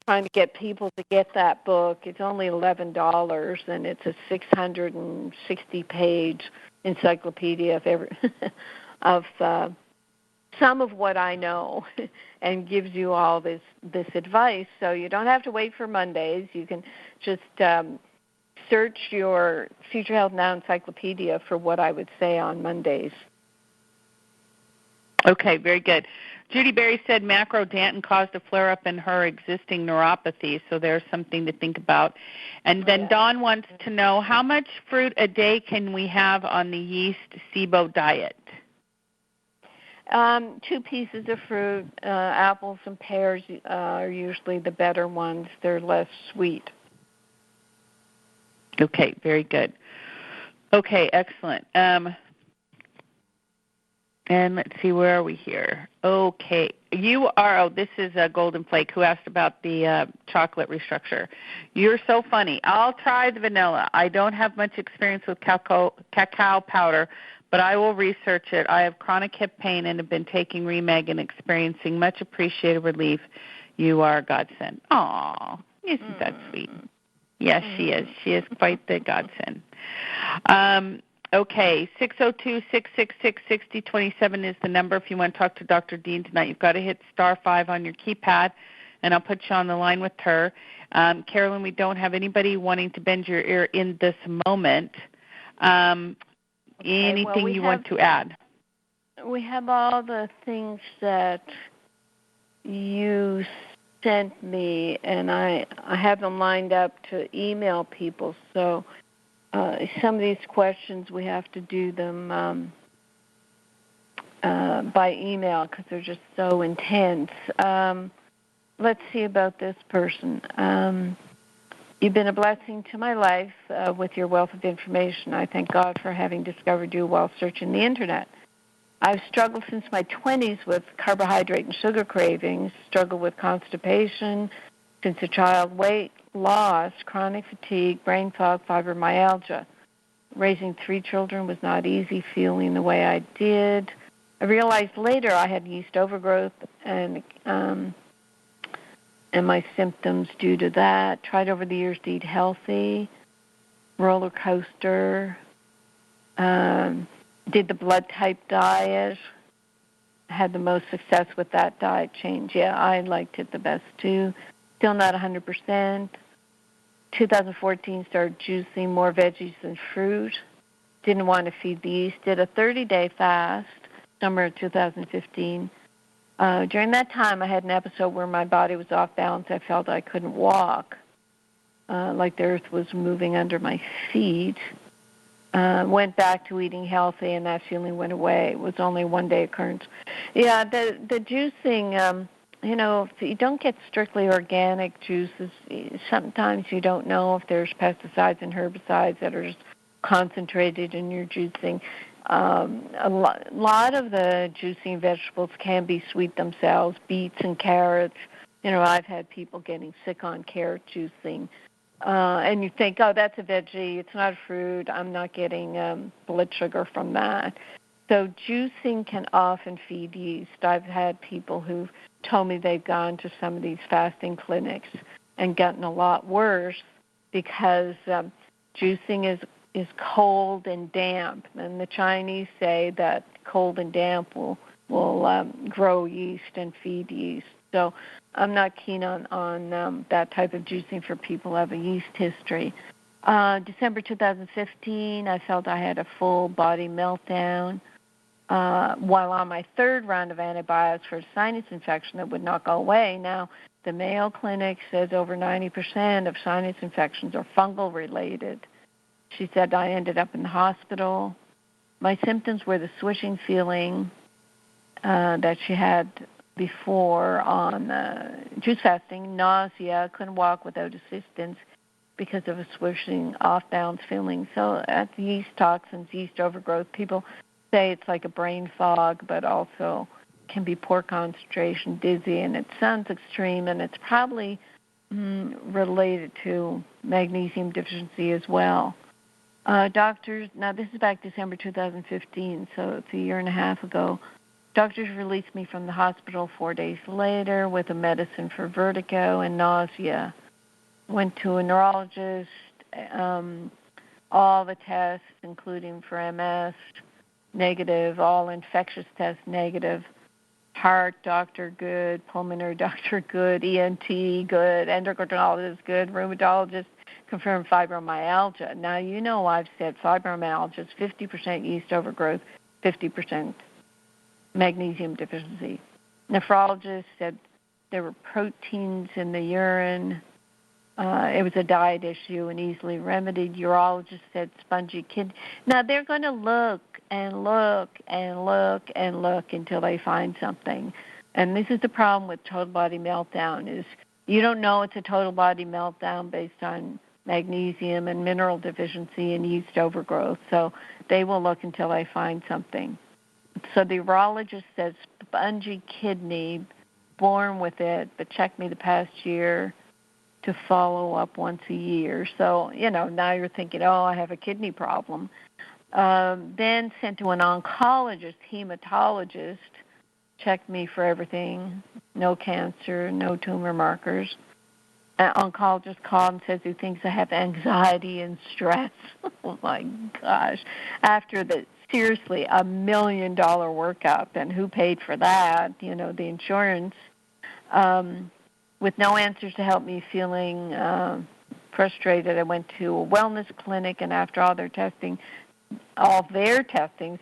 trying to get people to get that book. It's only $11, and it's a 660-page encyclopedia of some of what I know, and gives you all this advice. So you don't have to wait for Mondays. You can just search your Future Health Now Encyclopedia for what I would say on Mondays. Okay, very good. Judy Berry said macrodantin caused a flare-up in her existing neuropathy, so there's something to think about. And then Dawn wants to know, how much fruit a day can we have on the yeast SIBO diet? 2 pieces of fruit. Apples and pears are usually the better ones. They're less sweet. Okay, very good. Okay, excellent. And let's see, where are we here? Okay, this is Golden Flake who asked about the chocolate restructure. You're so funny. I'll try the vanilla. I don't have much experience with cacao powder, but I will research it. I have chronic hip pain and have been taking Remag and experiencing much appreciated relief. You are a godsend. Aw, isn't that sweet? Yes, she is. She is quite the godsend. Okay, 602-666-6027 is the number if you want to talk to Dr. Dean tonight. You've got to hit *5 on your keypad, and I'll put you on the line with her. Carolyn, we don't have anybody wanting to bend your ear in this moment. Anything you want to add? We have all the things that you sent me, and I have them lined up to email people, so some of these questions we have to do them by email because they're just so intense. Let's see about this person. You've been a blessing to my life with your wealth of information. I thank God for having discovered you while searching the Internet. I've struggled since my 20s with carbohydrate and sugar cravings, struggled with constipation since a child, weight loss, chronic fatigue, brain fog, fibromyalgia. Raising 3 children was not easy, feeling the way I did. I realized later I had yeast overgrowth and my symptoms due to that. Tried over the years to eat healthy, roller coaster, did the blood type diet, had the most success with that diet change. Yeah, I liked it the best too. Still not 100%. 2014, started juicing more veggies than fruit. Didn't want to feed the yeast. Did a 30-day fast, summer of 2015. During that time, I had an episode where my body was off balance. I felt I couldn't walk, like the earth was moving under my feet. Went back to eating healthy, and that feeling went away. It was only a one-day occurrence. Yeah, the juicing, if you don't get strictly organic juices, sometimes you don't know if there's pesticides and herbicides that are just concentrated in your juicing. A lot of the juicing vegetables can be sweet themselves, beets and carrots. I've had people getting sick on carrot juicing. And you think, oh, that's a veggie, it's not a fruit, I'm not getting blood sugar from that. So juicing can often feed yeast. I've had people who've told me they've gone to some of these fasting clinics and gotten a lot worse because juicing is cold and damp. And the Chinese say that cold and damp will grow yeast and feed yeast. So I'm not keen on that type of juicing for people who have a yeast history. December 2015, I felt I had a full body meltdown. While on my 3rd round of antibiotics for a sinus infection that would not go away. Now, the Mayo Clinic says over 90% of sinus infections are fungal related. She said I ended up in the hospital. my symptoms were the swishing feeling that she had before on juice fasting, nausea, couldn't walk without assistance because of a swishing off-balance feeling. So at the yeast toxins, yeast overgrowth, people say it's like a brain fog, but also can be poor concentration, dizzy, and it sounds extreme, and it's probably related to magnesium deficiency as well. Doctors, now this is back December 2015, so it's a year and a half ago. Doctors released me from the hospital 4 days later with a medicine for vertigo and nausea. Went to a neurologist, all the tests, including for MS, negative, all infectious tests, negative. Heart doctor, good. Pulmonary doctor, good. ENT, good. Endocrinologist, good. Rheumatologist, confirmed fibromyalgia. Now, you know I've said fibromyalgia is 50% yeast overgrowth, 50% magnesium deficiency. Nephrologist said there were proteins in the urine. It was a diet issue and easily remedied. Urologist said spongy kidney. Now, they're going to look and look and look and look until they find something. And this is the problem with total body meltdown is you don't know it's a total body meltdown based on magnesium and mineral deficiency and yeast overgrowth. So they will look until they find something. So the urologist says spongy kidney, born with it, but checked me the past year to follow up once a year. So, now you're thinking, I have a kidney problem. Then sent to an oncologist, hematologist, checked me for everything, no cancer, no tumor markers. An oncologist called and says he thinks I have anxiety and stress. Oh, my gosh. After seriously, $1 million workup, and who paid for that? The insurance. With no answers to help me, feeling frustrated, I went to a wellness clinic, and after all their testing,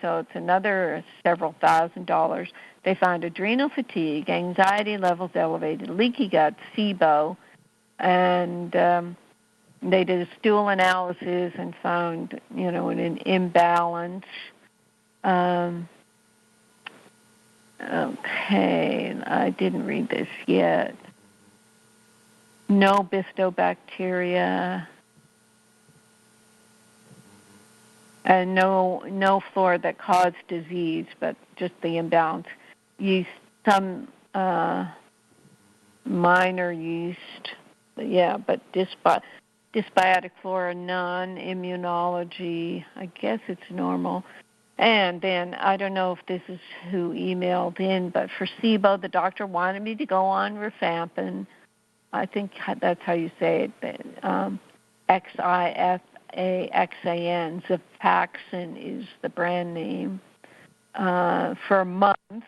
so it's another several $1,000s, they found adrenal fatigue, anxiety levels elevated, leaky gut, SIBO, and they did a stool analysis and found, an imbalance. Okay, I didn't read this yet. No bifidobacteria, and no flora that caused disease, but just the imbalance. Yeast, some minor yeast, but dysbiotic flora, none. Immunology, I guess it's normal. And then, I don't know if this is who emailed in, but for SIBO, the doctor wanted me to go on rifampin. I think that's how you say it, Xifaxan. Xifaxan is the brand name. For a month,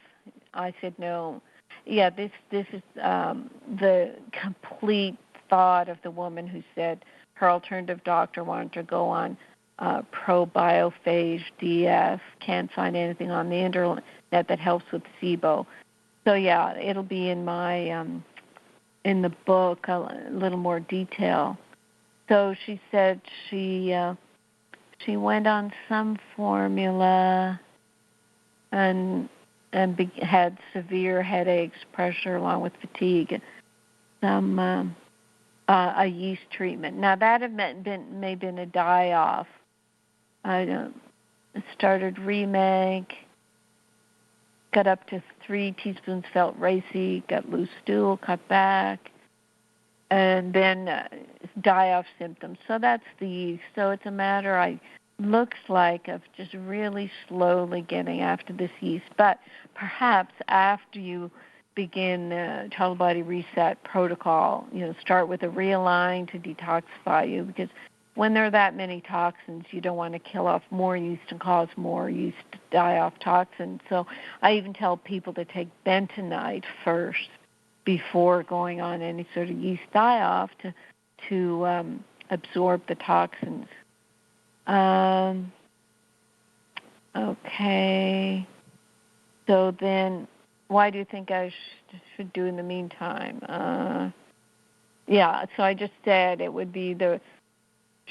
I said no. Yeah, this is the complete thought of the woman who said her alternative doctor wanted to go on probiophage DF. Can't find anything on the internet that helps with SIBO. So yeah, it'll be in my in the book a little more detail. So she said she went on some formula and had severe headaches, pressure, along with fatigue, some a yeast treatment. Now that may have been a die-off. I started Remag, got up to 3 teaspoons, felt racy, got loose stool, cut back, and then die-off symptoms. So that's the yeast. So it's a matter, looks like, of just really slowly getting after this yeast. But perhaps after you begin the total body reset protocol, start with a realign to detoxify you, because when there are that many toxins, you don't want to kill off more yeast and cause more yeast to die off toxins. So I even tell people to take bentonite first before going on any sort of yeast die-off to absorb the toxins. Okay. So then, why do you think I should do in the meantime? So I just said it would be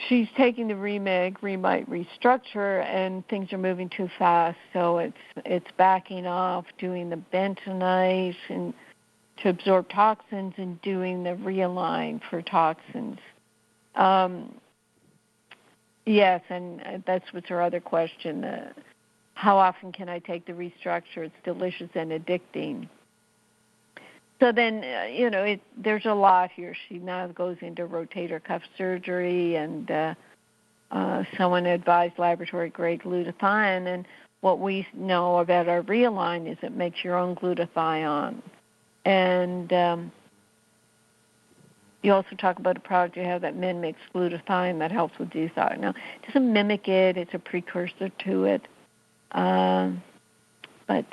she's taking the Remite restructure, and things are moving too fast, so it's backing off, doing the bentonite and to absorb toxins, and doing the realign for toxins. Yes, and that's what's her other question. How often can I take the restructure? It's delicious and addicting. So then, there's a lot here. She now goes into rotator cuff surgery, and someone advised laboratory-grade glutathione. And what we know about our Realign is it makes your own glutathione. And you also talk about a product you have that mimics glutathione that helps with desire. Now, it doesn't mimic it. It's a precursor to it. But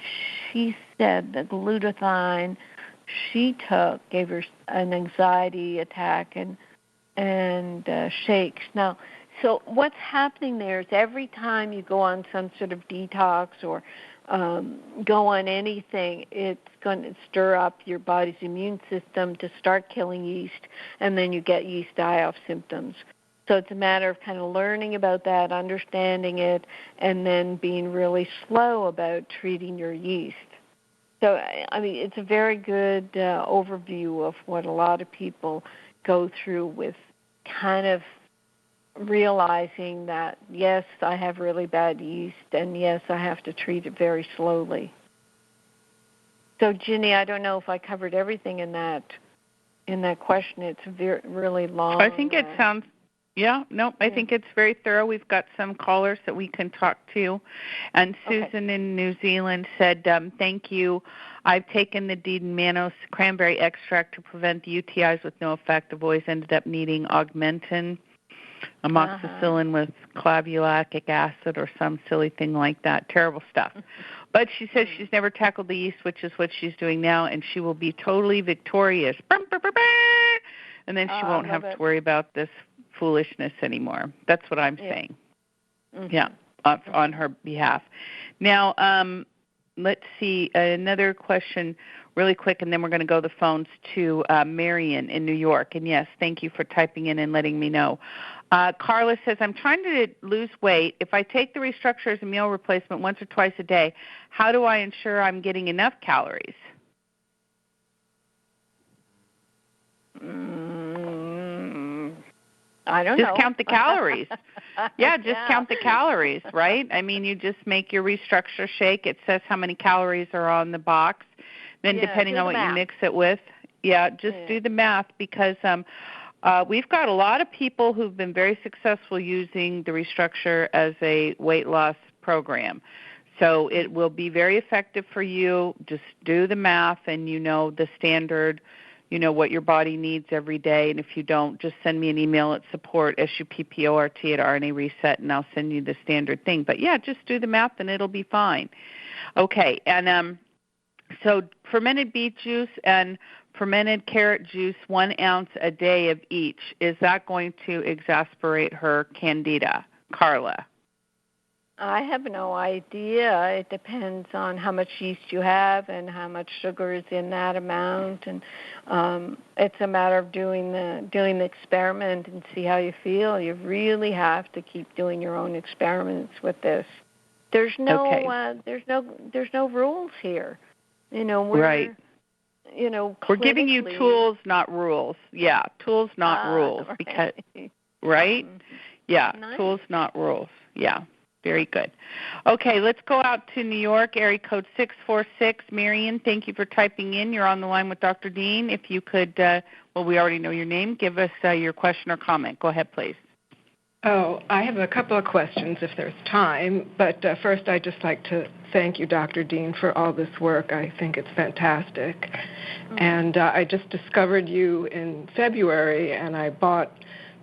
she said the glutathione she took gave her an anxiety attack and shakes. Now, so what's happening there is every time you go on some sort of detox or go on anything, it's going to stir up your body's immune system to start killing yeast, and then you get yeast die-off symptoms. So it's a matter of kind of learning about that, understanding it, and then being really slow about treating your yeast. So, I mean, it's a very good overview of what a lot of people go through with kind of realizing that, yes, I have really bad yeast, and yes, I have to treat it very slowly. So, Ginny, I don't know if I covered everything in that question. It's really long. I think it sounds... I think it's very thorough. We've got some callers that we can talk to. And Susan in New Zealand said, thank you. I've taken the Dean Manos cranberry extract to prevent the UTIs with no effect. I've always ended up needing Augmentin, amoxicillin with clavulanic acid or some silly thing like that. Terrible stuff. But she says she's never tackled the yeast, which is what she's doing now, and she will be totally victorious. And then she won't have to worry about this foolishness anymore. That's what I'm saying. On her behalf. Now, let's see, another question really quick, and then we're going to go to the phones to Marion in New York. And yes, thank you for typing in and letting me know. Carla says, I'm trying to lose weight. If I take the restructure as a meal replacement once or twice a day, how do I ensure I'm getting enough calories? I don't know. Just count the calories. Count the calories, right? I mean, you just make your restructure shake. It says how many calories are on the box. Then depending on what you mix it with, do the math, because we've got a lot of people who've been very successful using the restructure as a weight loss program. So it will be very effective for you. Just do the math, and the standard, what your body needs every day. And if you don't, just send me an email at support, SUPPORT at RNA Reset, and I'll send you the standard thing. But, just do the math, and it'll be fine. Okay, and so fermented beet juice and fermented carrot juice, 1 ounce a day of each. Is that going to exasperate her Candida, Carla? I have no idea. It depends on how much yeast you have and how much sugar is in that amount, and it's a matter of doing the experiment and see how you feel. You really have to keep doing your own experiments with this. There's no there's no rules here. We're giving you tools, not rules. Yeah, tools, not rules. Right. Because right? Yeah, nice. Tools, not rules. Yeah. Very good. Okay, let's go out to New York, area code 646. Marion, thank you for typing in. You're on the line with Dr. Dean. If you could, we already know your name. Give us your question or comment. Go ahead, please. Oh, I have a couple of questions if there's time. But first, I'd just like to thank you, Dr. Dean, for all this work. I think it's fantastic. Mm-hmm. And I just discovered you in February, and I bought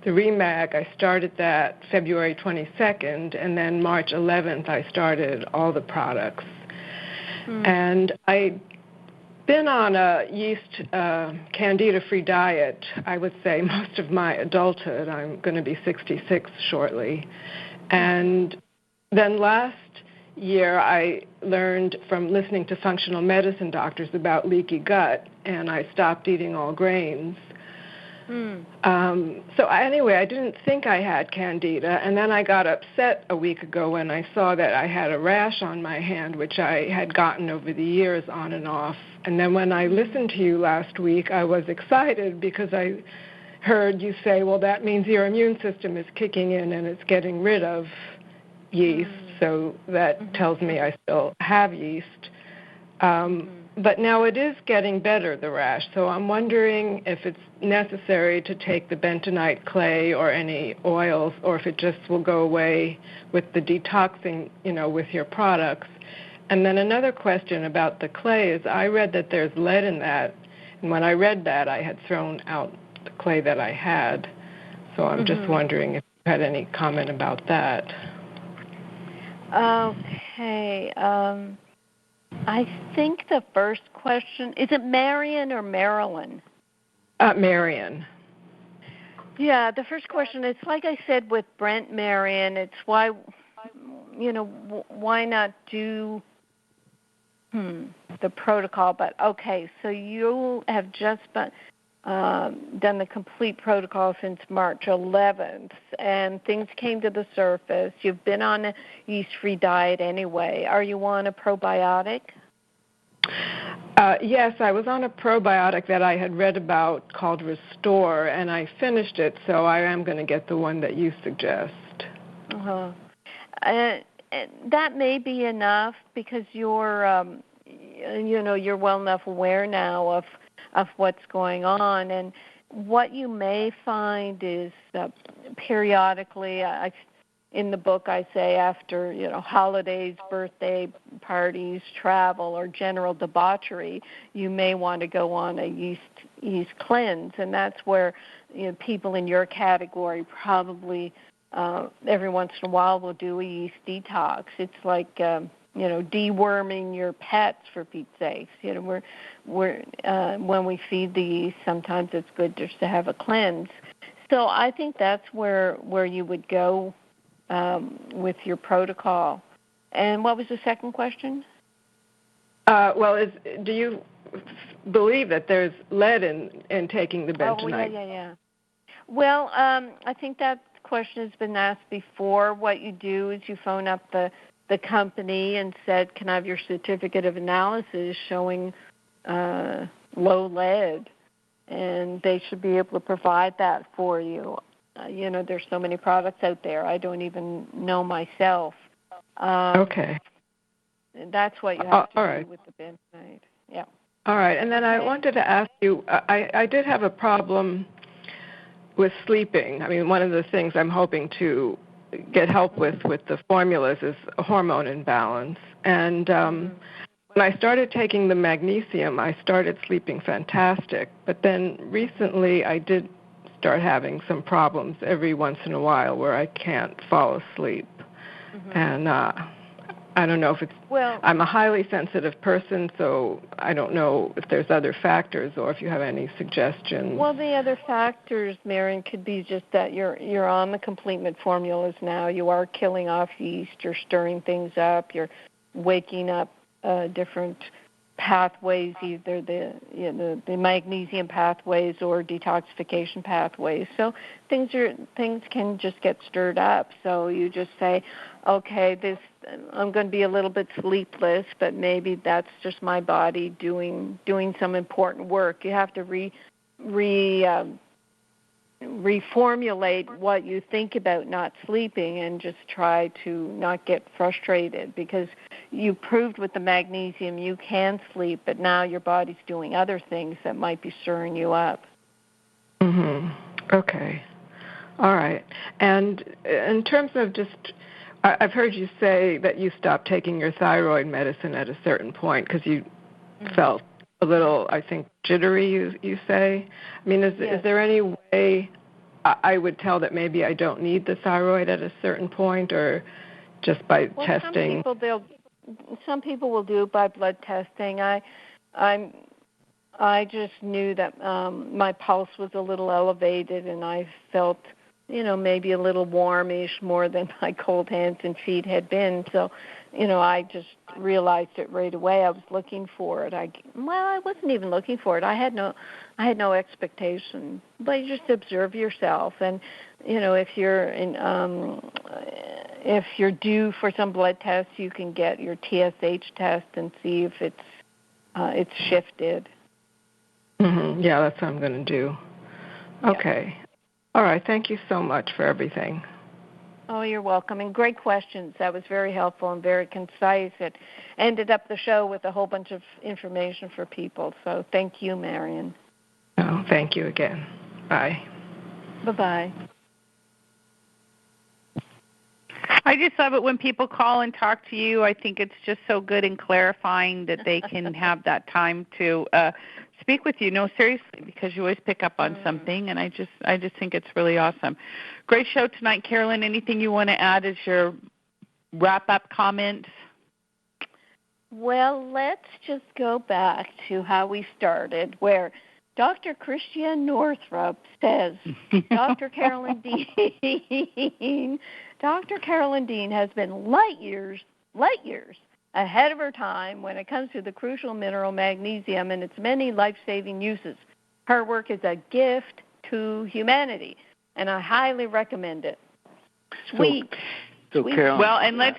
the Remag. I started that February 22nd, and then March 11th I started all the products. And I'd been on a yeast Candida-free diet, I would say, most of my adulthood. I'm going to be 66 shortly. And then last year I learned from listening to functional medicine doctors about leaky gut, and I stopped eating all grains. Anyway, I didn't think I had Candida, and then I got upset a week ago when I saw that I had a rash on my hand, which I had gotten over the years on and off. And then when I listened to you last week, I was excited because I heard you say, well, that means your immune system is kicking in and it's getting rid of yeast, so that tells me I still have yeast. But now it is getting better, the rash, so I'm wondering if it's necessary to take the bentonite clay or any oils, or if it just will go away with the detoxing, with your products. And then another question about the clay is I read that there's lead in that, and when I read that, I had thrown out the clay that I had. So I'm just wondering if you had any comment about that. Okay. I think the first question, is it Marion or Marilyn? Marion. Yeah, the first question, it's like I said with Brent Marion, it's why, why not do the protocol? But okay, so you have just done the complete protocol since March 11th, and things came to the surface. You've been on a yeast-free diet anyway. Are you on a probiotic? Yes, I was on a probiotic that I had read about called Restore, and I finished it, so I am going to get the one that you suggest. That may be enough because you're, you're well enough aware now of what's going on. And what you may find is periodically, in the book I say after, holidays, birthday parties, travel, or general debauchery, you may want to go on a yeast cleanse. And that's where people in your category probably every once in a while will do a yeast detox. It's like deworming your pets, for Pete's sakes. We're when we feed the yeast, sometimes it's good just to have a cleanse. So I think that's where you would go with your protocol. And what was the second question? Do you believe that there's lead in taking the bentonite? Oh, yeah. Well, I think that question has been asked before. What you do is you phone up the company and said, can I have your certificate of analysis showing low lead? And they should be able to provide that for you. There's so many products out there. I don't even know myself. Okay. That's what you have to do with the bentonite. Yeah. All right. And then I wanted to ask you, I did have a problem with sleeping. I mean, one of the things I'm hoping to get help with the formulas is a hormone imbalance. And when I started taking the magnesium, I started sleeping fantastic. But then recently I did start having some problems every once in a while where I can't fall asleep. And I don't know if it's, I'm a highly sensitive person, so I don't know if there's other factors or if you have any suggestions. Well, the other factors, Marion, could be just that you're on the complete formulas now. You are killing off yeast. You're stirring things up. You're waking up different pathways, either the magnesium pathways or detoxification pathways. So things can just get stirred up. So you just say, okay, I'm going to be a little bit sleepless, but maybe that's just my body doing some important work. You have to reformulate what you think about not sleeping and just try to not get frustrated, because you proved with the magnesium you can sleep, but now your body's doing other things that might be stirring you up. Okay. All right. And in terms of I've heard you say that you stopped taking your thyroid medicine at a certain point because you felt a little, I think, jittery, you say. I mean, is there any way I would tell that maybe I don't need the thyroid at a certain point, or just by testing? Some people will do it by blood testing. I just knew that my pulse was a little elevated, and I felt, maybe a little warmish more than my cold hands and feet had been. So I just realized it right away. I was looking for it. I wasn't even looking for it. I had no expectation. But you just observe yourself, and if you're due for some blood tests, you can get your TSH test and see if it's shifted. Mm-hmm. Yeah, that's what I'm going to do. Okay. Yeah. All right. Thank you so much for everything. Oh, you're welcome. And great questions. That was very helpful and very concise. It ended up the show with a whole bunch of information for people. So thank you, Marion. Oh, thank you again. Bye. Bye-bye. I just love it when people call and talk to you. I think it's just so good and clarifying that they can have that time to speak with you. No, seriously, because you always pick up on something, and I just think it's really awesome. Great show tonight, Carolyn. Anything you want to add as your wrap-up comments? Well, let's just go back to how we started, where Dr. Christian Northrup says, Dr. Carolyn Dean has been light years ahead of her time when it comes to the crucial mineral magnesium and its many life-saving uses. Her work is a gift to humanity, and I highly recommend it. Sweet. So Carolyn, well, and let's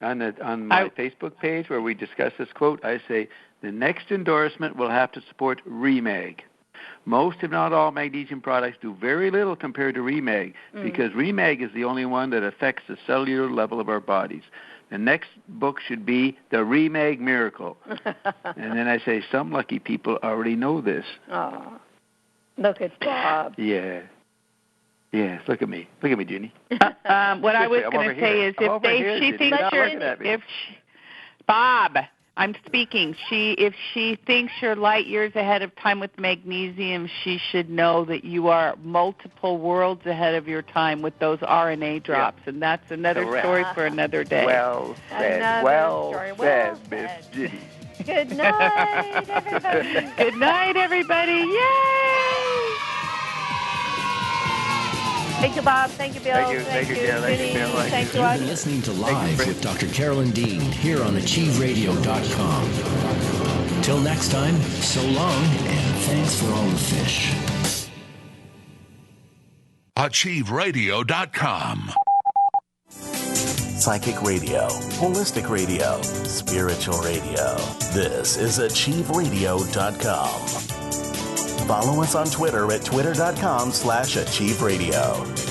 on my Facebook page where we discuss this quote, I say the next endorsement will have to support Remag. Most, if not all, magnesium products do very little compared to Remag because Remag is the only one that affects the cellular level of our bodies. The next book should be The Remag Miracle. And then I say some lucky people already know this. Oh, look at Bob. Yeah. Yes, look at me, Jeannie. What I was going to say is Bob, I'm speaking. If she thinks you're light years ahead of time with magnesium, she should know that you are multiple worlds ahead of your time with those RNA drops, and that's another story for another day. Well said. Well said, Miss Ginny. Good night, everybody. Good night, everybody. Yay! Thank you, Bob. Thank you, Bill. Thank you, Bill. Thank you, Bill. You've been listening to Live with Dr. Carolyn Dean here on AchieveRadio.com. Till next time, so long, and thanks for all the fish. AchieveRadio.com. Psychic radio, holistic radio, spiritual radio. This is AchieveRadio.com. Follow us on Twitter at twitter.com/AchieveRadio.